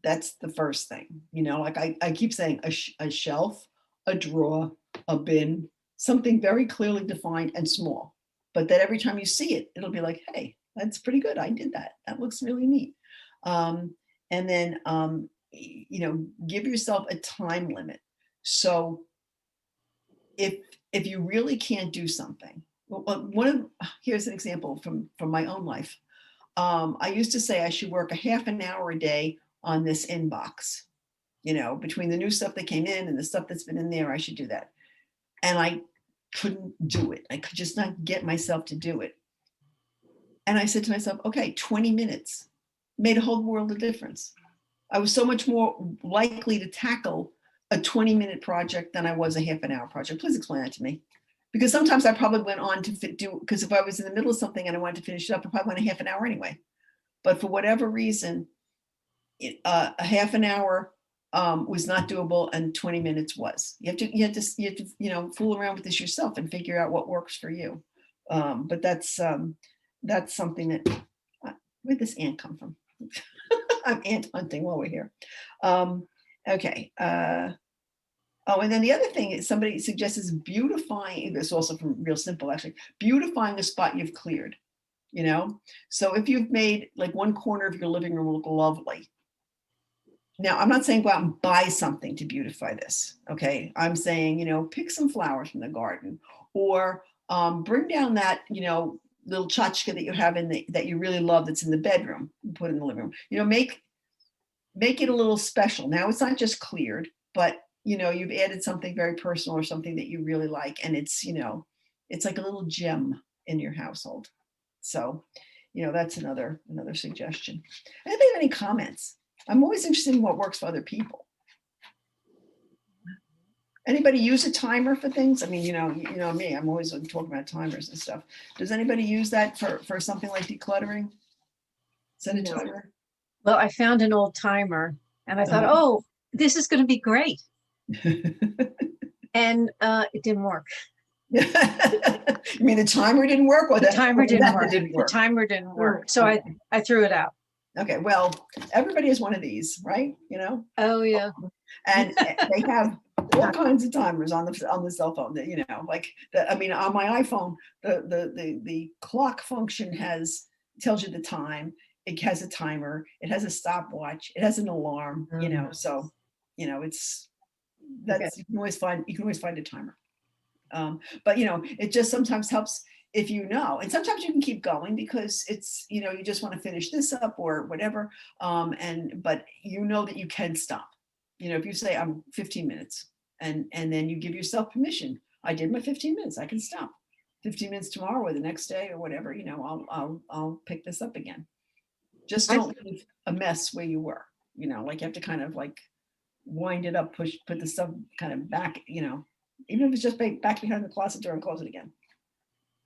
That's the first thing, you know, like I keep saying a shelf, a drawer, a bin, something very clearly defined and small, but that every time you see it, it'll be like, hey, that's pretty good. I did that. That looks really neat. And then, you know, give yourself a time limit. So if you really can't do something, here's an example from my own life. I used to say I should work a half an hour a day on this inbox, you know, between the new stuff that came in and the stuff that's been in there, I should do that. And I couldn't do it. I could just not get myself to do it. And I said to myself, okay, 20 minutes made a whole world of difference. I was so much more likely to tackle a 20-minute project than I was a half an hour project. Please explain that to me. Because sometimes I probably went on to do, because if I was in the middle of something and I wanted to finish it up, I probably went a half an hour anyway. But for whatever reason, a half an hour was not doable and 20 minutes was. You have to, you know, fool around with this yourself and figure out what works for you. But that's something that, where'd this ant come from? I'm ant hunting while we're here. Okay. Oh, and then the other thing is somebody suggests is beautifying, this also from Real Simple, actually, beautifying a spot you've cleared, you know? So if you've made like one corner of your living room look lovely. Now, I'm not saying go out and buy something to beautify this, okay? I'm saying, you know, pick some flowers from the garden, or bring down that, you know, little tchotchke that you have that you really love that's in the bedroom, and put in the living room. You know, make it a little special. Now, it's not just cleared, but you know, you've added something very personal or something that you really like. And it's, you know, it's like a little gem in your household. So, you know, that's another suggestion. Anybody have any comments? I'm always interested in what works for other people. Anybody use a timer for things? I mean, you know me, I'm always talking about timers and stuff. Does anybody use that for something like decluttering? Set a No. timer? Well, I found an old timer and I thought, Uh-huh. oh, this is going to be great. And it didn't work. You mean the timer didn't work, or The timer or didn't method work. didn't The work? timer didn't work. So Okay. I threw it out. Okay, well, everybody has one of these, right? You know, Oh, yeah. and they have all kinds of timers on the cell phone. That like I mean, on my iPhone, the clock function tells you the time. It has a timer. It has a stopwatch. It has an alarm. So it's that's you can always find a timer. But it just sometimes helps if and sometimes you can keep going because it's you just want to finish this up or whatever. But that you can stop. If you say I'm 15 minutes and then you give yourself permission. I did my 15 minutes. I can stop. 15 minutes tomorrow or the next day or whatever. I'll pick this up again. Just don't leave a mess where you were. Like you have to kind of like wind it up, put the stuff kind of back. Even if it's just back behind the closet door and close it again.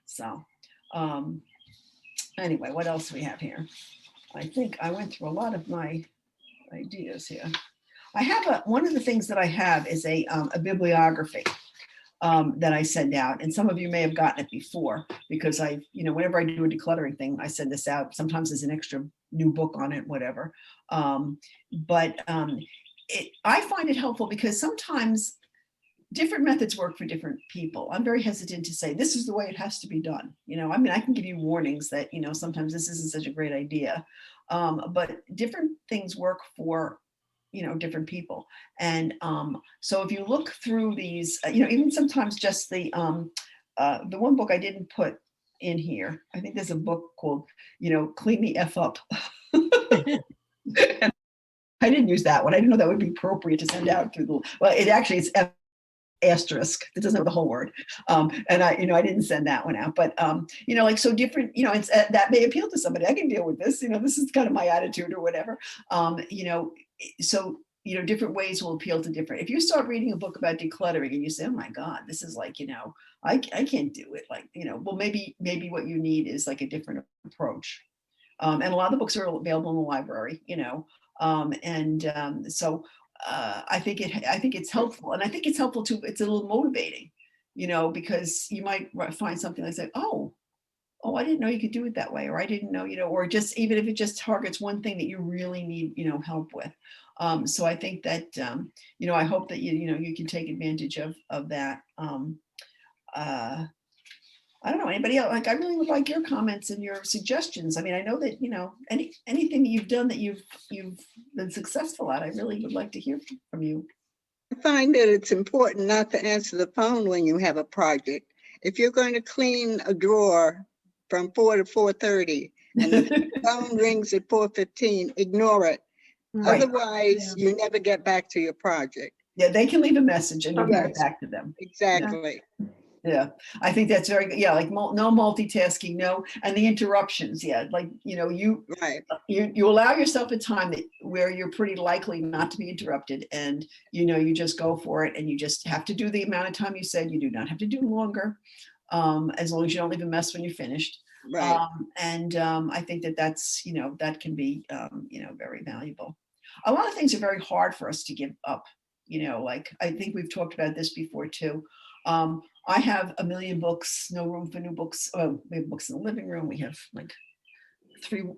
So anyway, what else do we have here? I think I went through a lot of my ideas here. I have one of the things that I have is a bibliography that I send out, and some of you may have gotten it before because whenever I do a decluttering thing, I send this out. Sometimes there's an extra new book on it, whatever. I find it helpful because sometimes different methods work for different people. I'm very hesitant to say this is the way it has to be done. I mean, I can give you warnings that sometimes this isn't such a great idea, but different things work for different people. And so if you look through these, even sometimes just the one book I didn't put in here, I think there's a book called Clean the F Up. And I didn't use that one. I didn't know that would be appropriate to send out through it's F asterisk. It doesn't have the whole word. And I didn't send that one out, but like so different, it's that may appeal to somebody. I can deal with this, this is kind of my attitude or whatever. So different ways will appeal to different. If you start reading a book about decluttering and you say, oh my God, this is like, I can't do it. Like, well, maybe what you need is like a different approach. And a lot of the books are available in the library, so I think it's helpful, and I think it's helpful too. It's a little motivating, because you might find something like say, oh, I didn't know you could do it that way, or I didn't know, or just even if it just targets one thing that you really need, help with. So I think that I hope that you can take advantage of that. I don't know, anybody else? Like, I really would like your comments and your suggestions. I mean, I know that, anything that you've done that you've been successful at, I really would like to hear from you. I find that it's important not to answer the phone when you have a project. If you're going to clean a drawer from 4 to 4:30 and the phone rings at 4:15, ignore it. Right. Otherwise, you never get back to your project. Yeah, they can leave a message and you'll get back to them. Exactly. Yeah, I think that's very good. Yeah, like no multitasking, no, and the interruptions. Yeah, like you allow yourself a time where you're pretty likely not to be interrupted, and you just go for it, and you just have to do the amount of time you said. You do not have to do longer, as long as you don't leave a mess when you're finished. Right. I think that's that can be very valuable. A lot of things are very hard for us to give up. Like I think we've talked about this before too. I have a million books, no room for new books. Oh, we have books in the living room. We have like two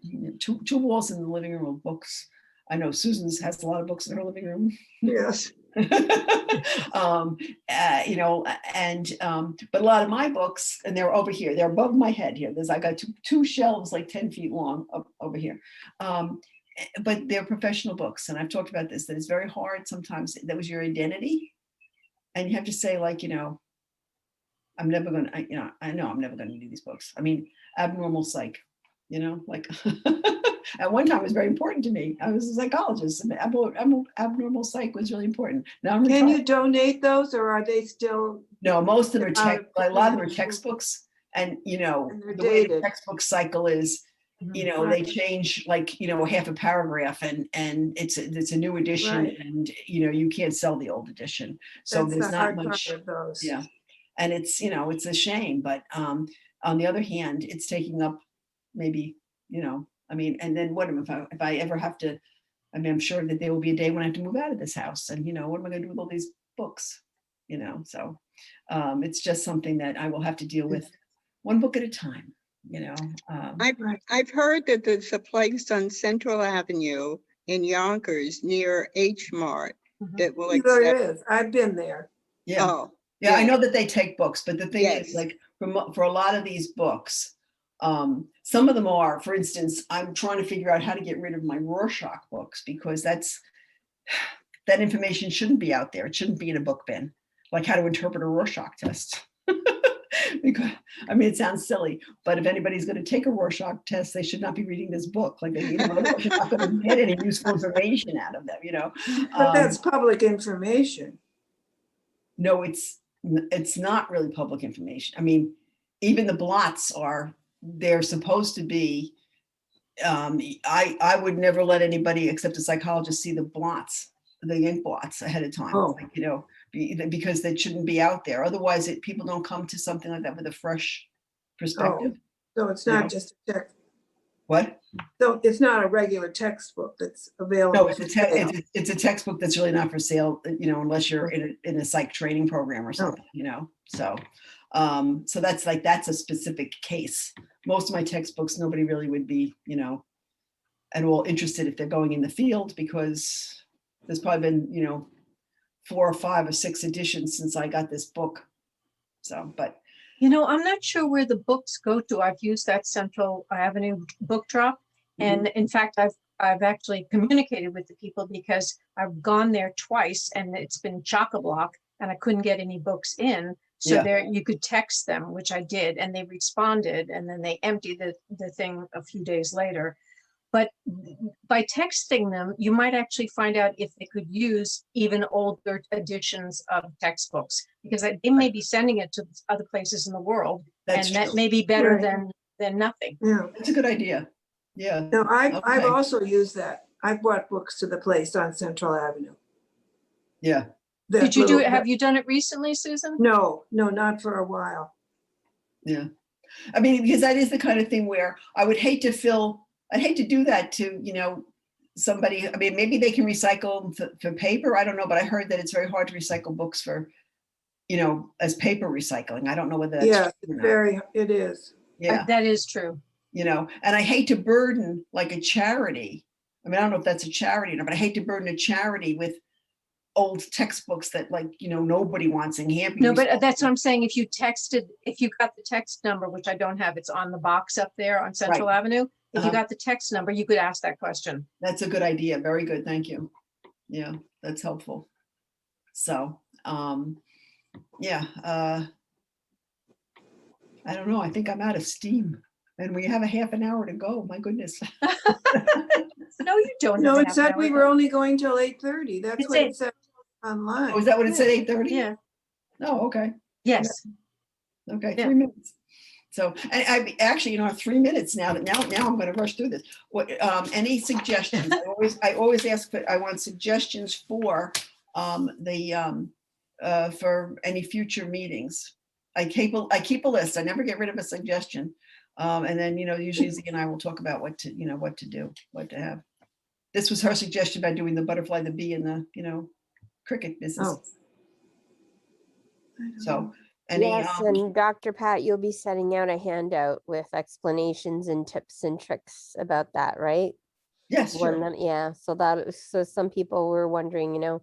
walls in the living room of books. I know Susan's has a lot of books in her living room. Yes. But a lot of my books, and they're over here, they're above my head here. I got two shelves like 10 feet long over here. But they're professional books. And I've talked about this, that it's very hard sometimes. That was your identity. And you have to say like, I'm never going to, I know I'm never going to do these books. I mean, abnormal psych, like at one time it was very important to me. I was a psychologist, and abnormal psych was really important. Now I'm Can you donate those, or are they still? No, most of them are a lot of them are textbooks, and the way the textbook cycle is, you know, they change like, you know, half a paragraph and it's a new edition Right. and, you know, you can't sell the old edition. So That's there's the not hard much, part of those. yeah. And it's, you know, it's a shame, but on the other hand, it's taking up maybe, you know, I mean, and then what if I ever have to, I mean, I'm sure that there will be a day when I have to move out of this house and, you know, what am I going to do with all these books? You know, so it's just something that I will have to deal with one book at a time, you know. I've heard that there's a place on Central Avenue in Yonkers near H Mart that will There accept. is. I've been there. Yeah. Oh, Yeah, I know that they take books, but the thing is, Yes. like, for a lot of these books, some of them are, for instance, I'm trying to figure out how to get rid of my Rorschach books because that information shouldn't be out there. It shouldn't be in a book bin, like how to interpret a Rorschach test. Because, I mean, it sounds silly, but if anybody's going to take a Rorschach test, they should not be reading this book. Like, you know, otherwise you're not going to get any useful information out of them, you know. But that's public information. No, it's not really public information. I mean, even the blots they're supposed to be, I would never let anybody except a psychologist see the blots, the ink blots ahead of time, Oh. like, you know, because they shouldn't be out there. Otherwise, people don't come to something like that with a fresh perspective. So it's You not know? just a text. What? So it's not a regular textbook that's available. No, it's a textbook that's really not for sale, you know, unless you're in a psych training program or something, you know. So that's a specific case. Most of my textbooks, nobody really would be, you know, at all interested if they're going in the field because there's probably been, you know, 4 or 5 or 6 editions since I got this book. So, but You know, I'm not sure where the books go to. I've used that Central Avenue book drop. And in fact, I've actually communicated with the people because I've gone there twice and it's been chock-a-block and I couldn't get any books in. So Yeah. there you could text them, which I did, and they responded and then they emptied the thing a few days later. But by texting them, you might actually find out if they could use even older editions of textbooks, because they may be sending it to other places in the world, That's and that true. may be better Right. than nothing. Yeah. That's a good idea. Yeah. No, I've Okay. also used that. I brought books to the place on Central Avenue. Yeah. Did you do it? Have you done it recently, Susan? No, not for a while. Yeah. I mean, because that is the kind of thing where I'd hate to do that to, you know, somebody. I mean, maybe they can recycle for paper. I don't know, but I heard that it's very hard to recycle books for, you know, as paper recycling. I don't know whether that's true or not. It is. Yeah. That is true. You know, and I hate to burden like a charity. I mean, I don't know if that's a charity or not, but I hate to burden a charity with old textbooks that, like, you know, nobody wants and can't be. No, but that's what I'm saying. If you got the text number, which I don't have, it's on the box up there on Central Avenue. If you got the text number, you could ask that question. That's a good idea. Very good. Thank you. Yeah, that's helpful. So, yeah, I don't know. I think I'm out of steam. And we have a half an hour to go. My goodness. No, you don't. No, it said we were only going till 8:30. That's what it said online. Oh, is that what it said, 8:30? Yeah. Oh, okay. Yes. Okay, Yeah. 3 minutes. So, I actually, you know, 3 minutes now I'm going to rush through this. What, any suggestions? I always ask, but I want suggestions for for any future meetings. I keep a list. I never get rid of a suggestion. And then, you know, usually Z and I will talk about what to do, what to have. This was her suggestion about doing the butterfly, the bee, and the, you know, cricket business. Oh. So, Yes, and Dr. Pat, you'll be sending out a handout with explanations and tips and tricks about that, right? Yes, sure. Yeah, so some people were wondering, you know,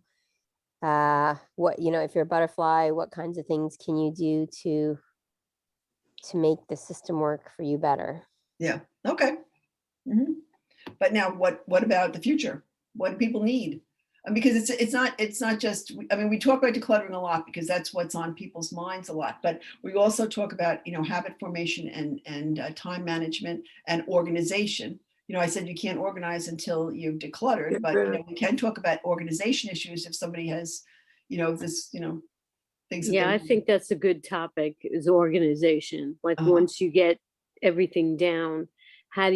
what, you know, if you're a butterfly, what kinds of things can you do to make the system work for you better? Yeah. Okay. But now what about the future? What do people need? Because it's not just, I mean, we talk about decluttering a lot because that's what's on people's minds a lot, but we also talk about, you know, habit formation and time management and organization. You know, I said you can't organize until you've decluttered, but, you know, we can talk about organization issues if somebody has, you know, this, you know, things. Yeah, I think that's a good topic, is organization. Like once you get everything down, how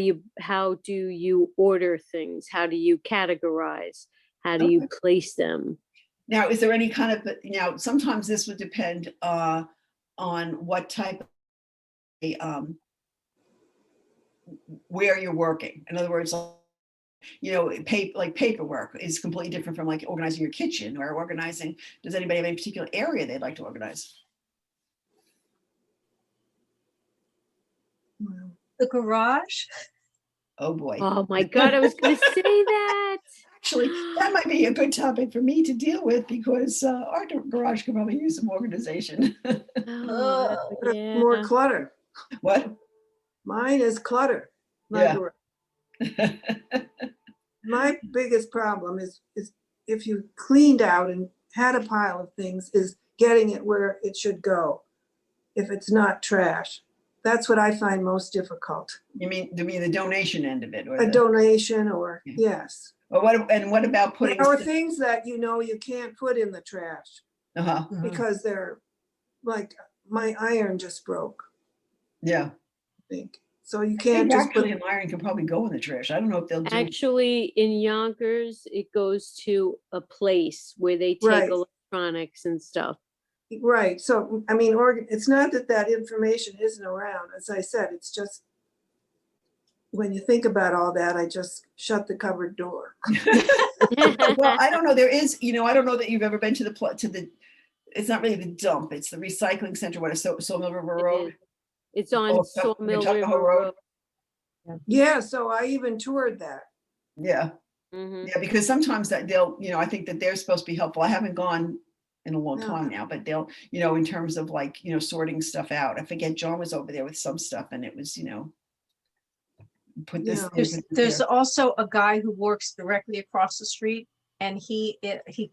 do you order things? How do you categorize? How do you Okay. place them? Now, is there any kind of, now, sometimes this would depend on what type of, where you're working. In other words, like paperwork is completely different from like organizing your kitchen or organizing. Does anybody have any particular area they'd like to organize? The garage. Oh boy. Oh my God, I was gonna say that. Actually, that might be a good topic for me to deal with because our garage could probably use some organization. Oh, yeah. More clutter. What? Mine is clutter. My Yeah. garage. My biggest problem is if you cleaned out and had a pile of things, is getting it where it should go. If it's not trash, that's what I find most difficult. You mean the donation end of it, or A donation, or Yeah. yes. Or what about putting? There are things that you can't put in the trash Uh-huh. because they're like, my iron just broke, Yeah. I think. So you I can't think just actually put, an iron can probably go in the trash. I don't know if they'll do. Actually, in Yonkers, it goes to a place where they take Right. electronics and stuff. right. So, I mean, it's not that information isn't around. As I said, it's just, when you think about all that, I just shut the cupboard door. Well, I don't know. There is, I don't know that you've ever been to the. It's not really the dump. It's the recycling center. What is Sawmill River It Road? is. It's on Sawmill Tuckahoe River Road. Road. Yeah, so I even toured that. Yeah. Mhm. Yeah, because sometimes that they'll, I think that they're supposed to be helpful. I haven't gone in a long No. time now, but they'll, in terms of like, sorting stuff out. I forget John was over there with some stuff and it was, put this. Yeah. there, put this There's there. also a guy who works directly across the street, and he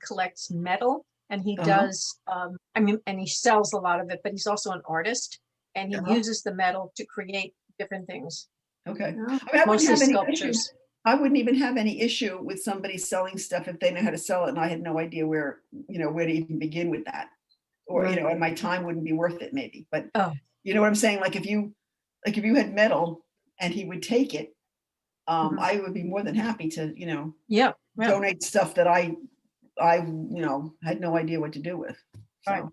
collects metal, and he does, and he sells a lot of it, but he's also an artist, and he uses the metal to create different things, Okay. Yeah. I mean, I wouldn't mostly have any issue. sculptures. I wouldn't even have any issue with somebody selling stuff if they know how to sell it and I had no idea where to even begin with that. Or, Right. and my time wouldn't be worth it maybe. But Oh. you know what I'm saying? Like if you had metal and he would take it, I would be more than happy to, Yeah. donate stuff that I had no idea what to do with. So, Right.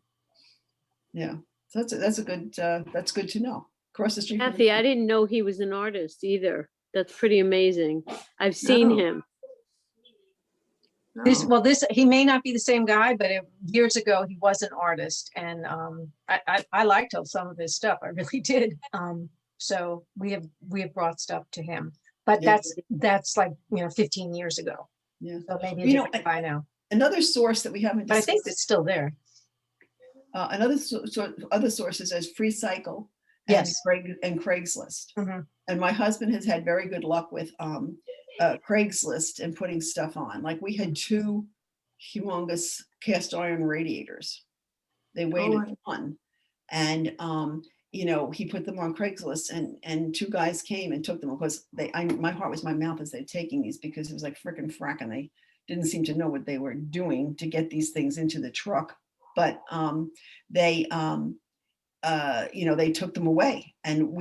yeah. So that's good to know. Across the street. from Kathy, me. I didn't know he was an artist either. That's pretty amazing. I've seen No. him. No. He may not be the same guy, but years ago he was an artist, and I liked some of his stuff. I really did. So we have brought stuff to him, but Yeah. that's like 15 years ago. Yeah. So maybe a You know, different guy now. Another source that we haven't But I think discussed, it's still there. other sources as Free Cycle Yes. and Craigslist. Mhm. And my husband has had very good luck with Craigslist and putting stuff on. Like we had 2 humongous cast iron radiators. They weighed a ton. And he put them on Craigslist and 2 guys came and took them because my heart was in my mouth as they're taking these because it was like frickin' frack and they didn't seem to know what they were doing to get these things into the truck. But they took them away and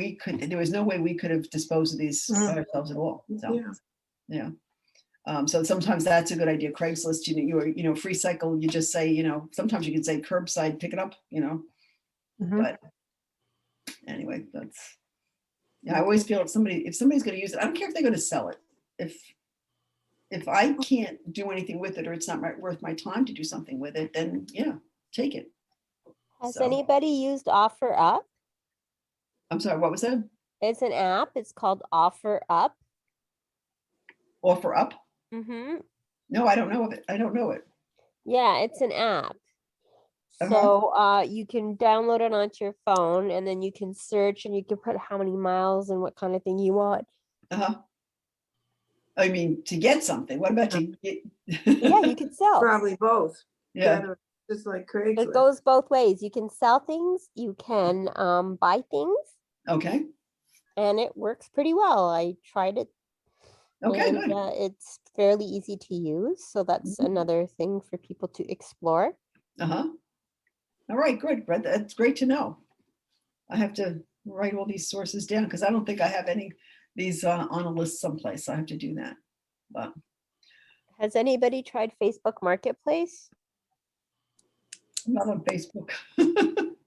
there was no way we could have disposed of these by ourselves at all. So yeah. So sometimes that's a good idea. Craigslist, Free Cycle, you just say, sometimes you can say curbside, pick it up, but anyway, I always feel if somebody's going to use it, I don't care if they're going to sell it. If I can't do anything with it or it's not worth my time to do something with it, then yeah, take it. Has anybody used OfferUp? I'm sorry, what was that? It's an app. It's called OfferUp. OfferUp? Mm-hmm. No, I don't know of it. I don't know it. Yeah, it's an app. So you can download it onto your phone and then you can search and you can put how many miles and what kind of thing you want. I mean, to get something. What about to get? Yeah, you can sell. Probably both. Yeah. Better, just like Craigslist. It goes both ways. You can sell things, you can buy things, Okay. and it works pretty well. I tried it. Okay, and, good. it's fairly easy to use. So that's another thing for people to explore. All right, good, Brett. That's great to know. I have to write all these sources down because I don't think I have any these on a list someplace. I have to do that. But Has anybody tried Facebook Marketplace? I'm not on Facebook.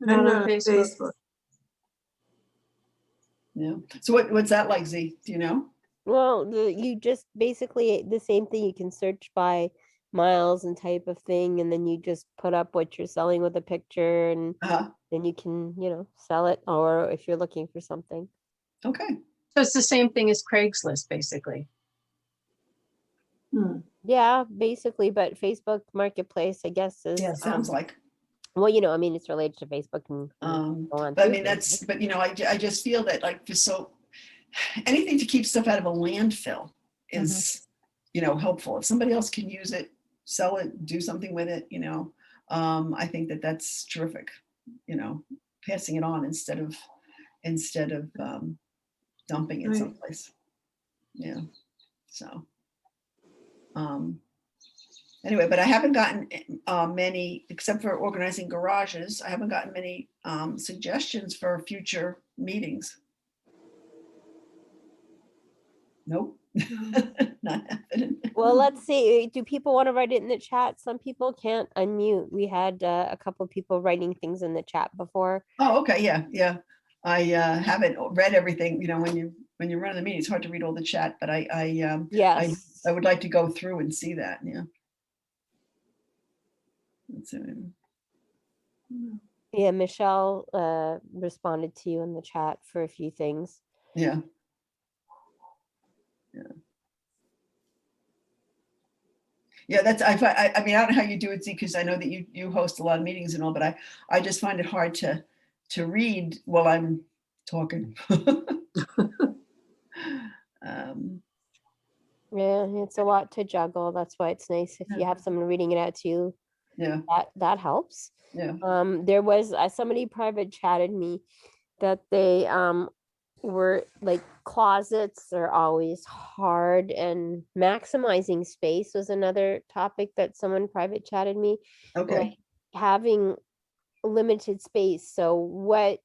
Not on on Facebook. Yeah. So what's that like, Z? Do you know? Well, you just basically the same thing. You can search by miles and type of thing, and then you just put up what you're selling with a picture, and then you can, sell it, or if you're looking for something. Okay. So it's the same thing as Craigslist, basically. Yeah, basically, but Facebook Marketplace, I guess, is Yeah, sounds like. well, I mean, it's related to Facebook and go on But I through mean, Facebook. but I just feel that like anything to keep stuff out of a landfill is, helpful. If somebody else can use it, sell it, do something with it, I think that that's terrific, passing it on instead of dumping it Right. someplace. Yeah. So, anyway, but I haven't gotten many, except for organizing garages. I haven't gotten many suggestions for future meetings. Nope. Not happening. Well, let's see. Do people want to write it in the chat? Some people can't unmute. We had a couple of people writing things in the chat before. Oh, okay. Yeah. I haven't read everything. When you run the meeting, it's hard to read all the chat, but Yes. I would like to go through and see that. Yeah. Let's see. Yeah, Michelle responded to you in the chat for a few things. Yeah. Yeah, that's I mean, I don't know how you do it, Z, because I know that you host a lot of meetings and all, but I just find it hard to read while I'm talking. Yeah, it's a lot to juggle. That's why it's nice if you have someone reading it out to you. Yeah. That helps. Yeah. There was somebody private chatted me that they were like closets are always hard, and maximizing space was another topic that someone private chatted me. Okay. Like having limited space. So what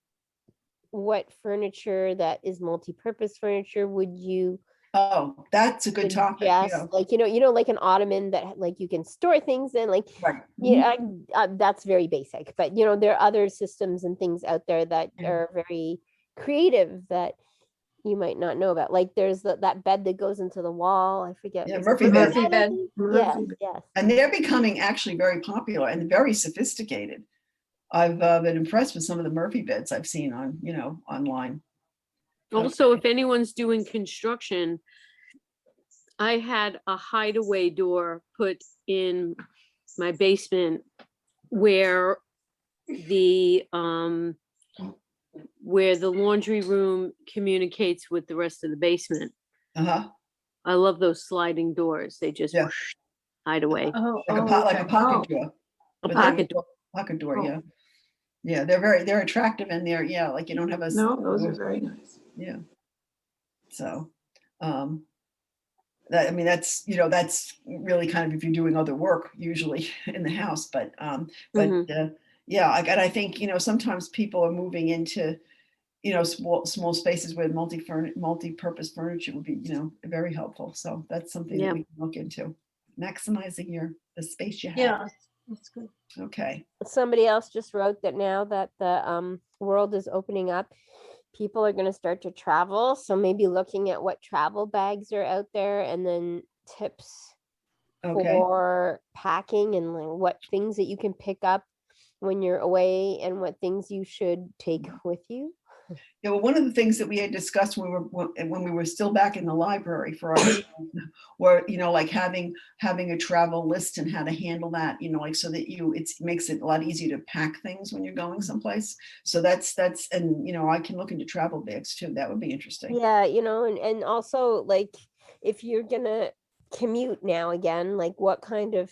furniture that is multi-purpose furniture would you that's a good topic. Yeah. Like like an ottoman that like you can store things in, like right. That's very basic, but there are other systems and things out there that are very creative that you might not know about. Like there's that bed that goes into the wall. I forget. Yeah, Murphy bed. Yes. And they're becoming actually very popular and very sophisticated. I've been impressed with some of the Murphy beds I've seen on, online. Also, if anyone's doing construction, I had a hideaway door put in my basement where the laundry room communicates with the rest of the basement. I love those sliding doors. They just hide away. Like a pocket door. A pocket door. Pocket door, yeah. Yeah, they're attractive, and they're like you don't have a those are very nice. Yeah. So that, I mean, that's that's really kind of if you're doing other work usually in the house, but yeah, I think sometimes people are moving into small spaces where multi-purpose furniture would be very helpful. So that's something that we can look into, maximizing the space you have. Yeah, that's good. Okay. Somebody else just wrote that now that the world is opening up, people are going to start to travel. So maybe looking at what travel bags are out there, and then tips for packing, and like what things that you can pick up when you're away and what things you should take with you. Yeah, well, one of the things that we had discussed when we were still back in the library for our meeting, were like having a travel list and how to handle that, like so that it makes it a lot easier to pack things when you're going someplace. So that's and I can look into travel bags too. That would be interesting. Yeah, and also like if you're gonna commute now again, like what kind of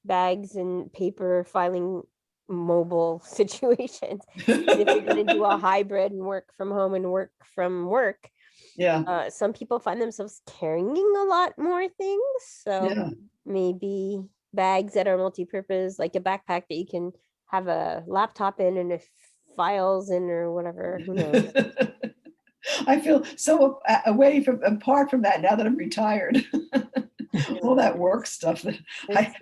bags and paper filing mobile situations. If you're going to do a hybrid and work from home and work from work, some people find themselves carrying a lot more things. So maybe bags that are multi-purpose, like a backpack that you can have a laptop in and files in or whatever. Who knows? I feel so away from, apart from that now that I'm retired. All that work stuff that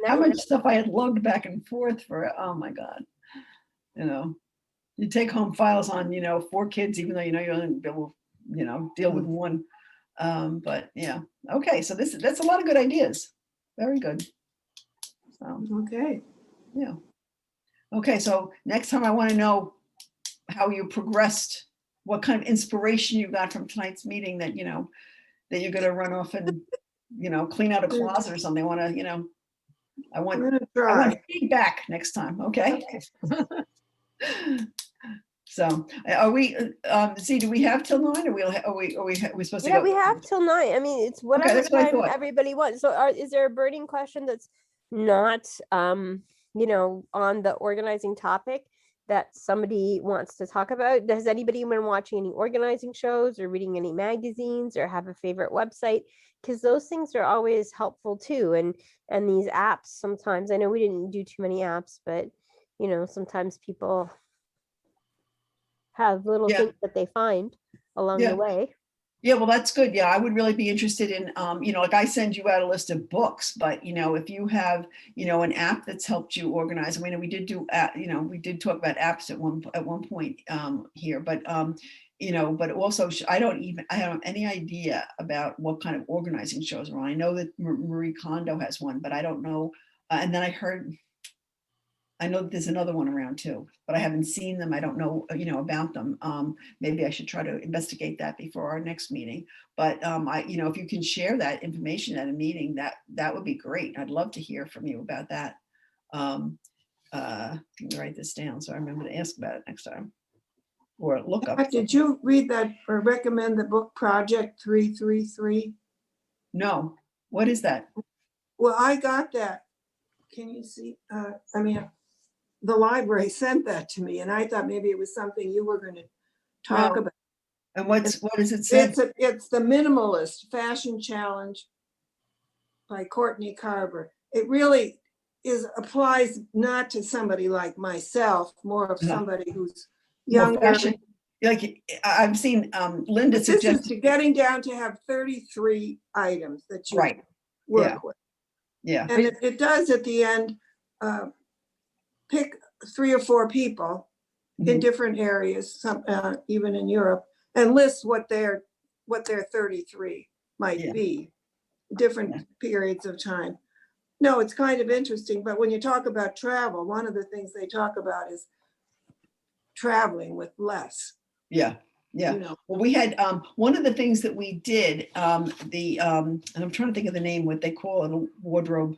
how much stuff I had lugged back and forth for, oh my God. You know, you take home files on, 4 kids, even though, you only will, deal with one. But yeah, okay. So that's a lot of good ideas. Very good. So, Okay. yeah. Okay. So next time I want to know how you progressed, what kind of inspiration you got from tonight's meeting that, that you're going to run off and, clean out a closet or something. I want to, I I'm want gonna try. feedback next time. Okay. So are we, see, do we have till 9 or we're supposed to Yeah, go? we have till 9. I mean, it's whatever that's what I time thought. everybody wants. So is there a burning question that's not, on the organizing topic that somebody wants to talk about? Has anybody been watching any organizing shows or reading any magazines or have a favorite website? Because those things are always helpful too. And these apps, sometimes, I know we didn't do too many apps, but sometimes people have little things that they find along the way. Yeah, well, that's good. Yeah, I would really be interested in, like I send you out a list of books, but, if you have, an app that's helped you organize. I mean, we did do, we did talk about apps at one point here, but, but also I don't have any idea about what kind of organizing shows are on. I know that Marie Kondo has one, but I don't know. And then I know that there's another one around too, but I haven't seen them. I don't know, about them. Maybe I should try to investigate that before our next meeting. But if you can share that information at a meeting, that would be great. I'd love to hear from you about that. Let me write this down so I remember to ask about it next time, or look up. Did you read that or recommend the book Project 333? No. What is that? Well, I got that. Can you see? The library sent that to me, and I thought maybe it was something you were going to talk about. And what does it say? It's the Minimalist Fashion Challenge by Courtney Carver. It really applies not to somebody like myself, more of somebody who's younger. Like I've seen Linda suggest. This is to getting down to have 33 items that you work with. Yeah. And it does at the end pick 3 or 4 people in different areas, some even in Europe, and list what their 33 might be, different periods of time. No, it's kind of interesting, but when you talk about travel, one of the things they talk about is traveling with less. Yeah. Well, we had one of the things that we did, and I'm trying to think of the name, what they call it, a wardrobe.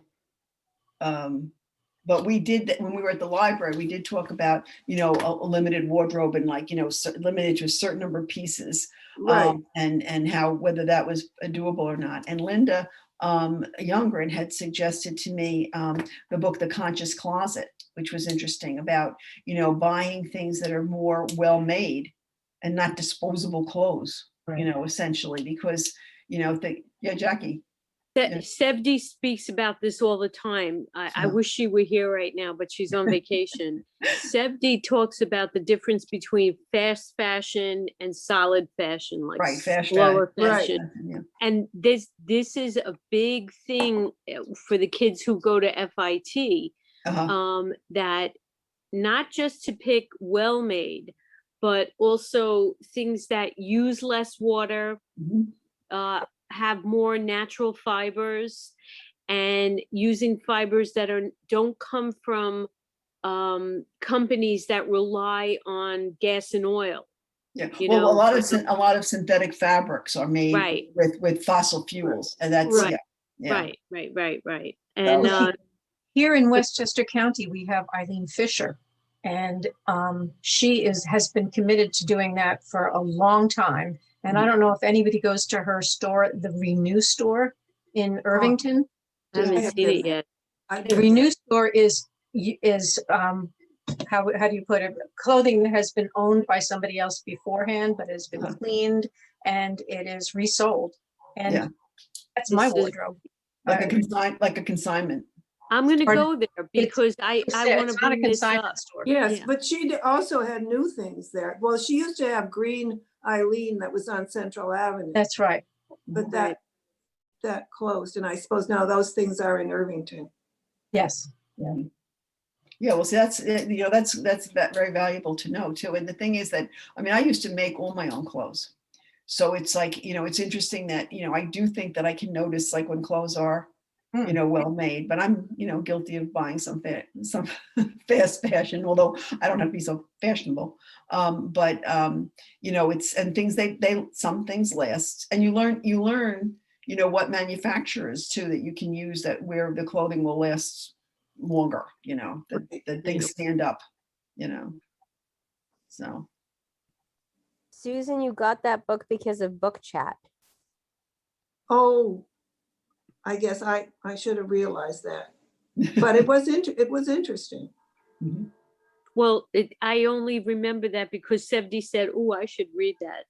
But we did that when we were at the library. We did talk about, a limited wardrobe and limited to a certain number of pieces, right? And how whether that was doable or not. And Linda Youngren had suggested to me the book The Conscious Closet, which was interesting about buying things that are more well made and not disposable clothes, essentially, because Jackie. Psy.D speaks about this all the time. I wish she were here right now, but she's on vacation. Psy.D talks about the difference between fast fashion and solid fashion, like slower fashion. Right. And this is a big thing for the kids who go to FIT, that not just to pick well-made, but also things that use less water, have more natural fibers, and using fibers that don't come from companies that rely on gas and oil. Yeah, well, a lot of synthetic fabrics are made with fossil fuels, and that's right. And here in Westchester County, we have Eileen Fisher, and she has been committed to doing that for a long time. And I don't know if anybody goes to her store, the Renew store in Irvington. I haven't seen it yet. The Renew store is how do you put it? Clothing that has been owned by somebody else beforehand, but has been cleaned, and it is resold. And that's my wardrobe. Like a consignment. I'm going to go there because I want to bring this up. Yes, but she also had new things there. Well, she used to have green Eileen that was on Central Avenue, That's right. but that closed. And I suppose now those things are in Irvington. Yes. Yeah. Yeah, well, see, that's, that's very valuable to know too. And the thing is that, I mean, I used to make all my own clothes. So it's like, it's interesting that, I do think that I can notice like when clothes are, well made, but I'm, guilty of buying some fast fashion, although I don't have to be so fashionable. But it's, and things, some things last, and you learn, what manufacturers too, that you can use that where the clothing will last longer, that things stand up, so. Susan, you got that book because of book chat. Oh, I guess I should have realized that, but it was interesting. Mhm. Well, I only remember that because Psy.D said, "Oh, I should read that."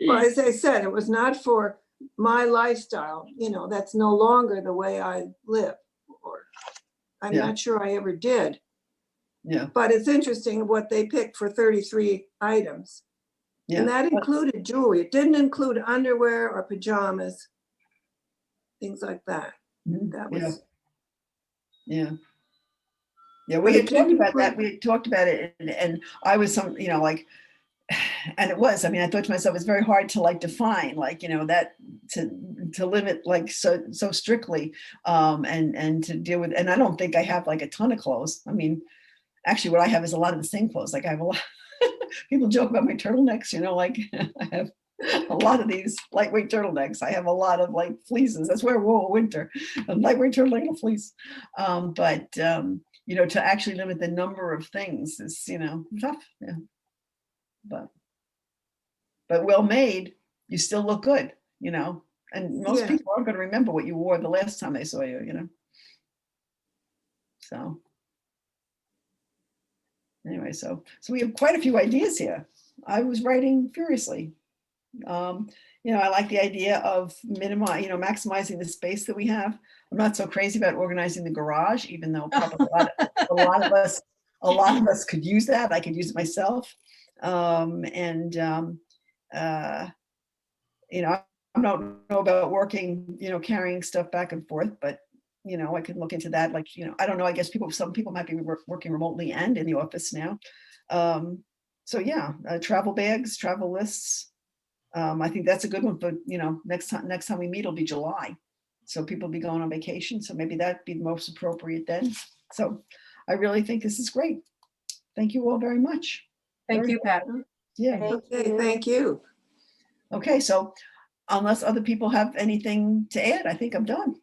Well, as I said, it was not for my lifestyle, that's no longer the way I live, or I'm Yeah. not sure I ever did. Yeah. But it's interesting what they picked for 33 items. Yeah. And that included jewelry. It didn't include underwear or pajamas, things like that. Mhm. That was, Yeah. Yeah, But we it had talked didn't about that. include- We had talked about it, and I was like, and it was. I mean, I thought to myself, it's very hard to like define, like that to limit like so strictly, and to deal with. And I don't think I have like a ton of clothes. I mean, actually, what I have is a lot of the same clothes. Like I have a lot. People joke about my turtlenecks, like I have a lot of these lightweight turtlenecks. I have a lot of like fleeces. That's where we're all winter, a lightweight turtleneck and a fleece. But to actually limit the number of things is, tough. Yeah. But well made, you still look good, and most Yeah. people aren't going to remember what you wore the last time they saw you, So anyway, so we have quite a few ideas here. I was writing furiously. I like the idea of maximizing the space that we have. I'm not so crazy about organizing the garage, even though probably a lot of us could use that. I could use it myself. I don't know about working, carrying stuff back and forth, but I could look into that. Like, I don't know. I guess some people might be working remotely and in the office now. So yeah, travel bags, travel lists. I think that's a good one. But next time we meet will be July, so people will be going on vacation. So maybe that'd be the most appropriate then. So I really think this is great. Thank you all very much. Thank you, Pat. Yeah. Thank Okay, you. thank you. Okay, so unless other people have anything to add, I think I'm done.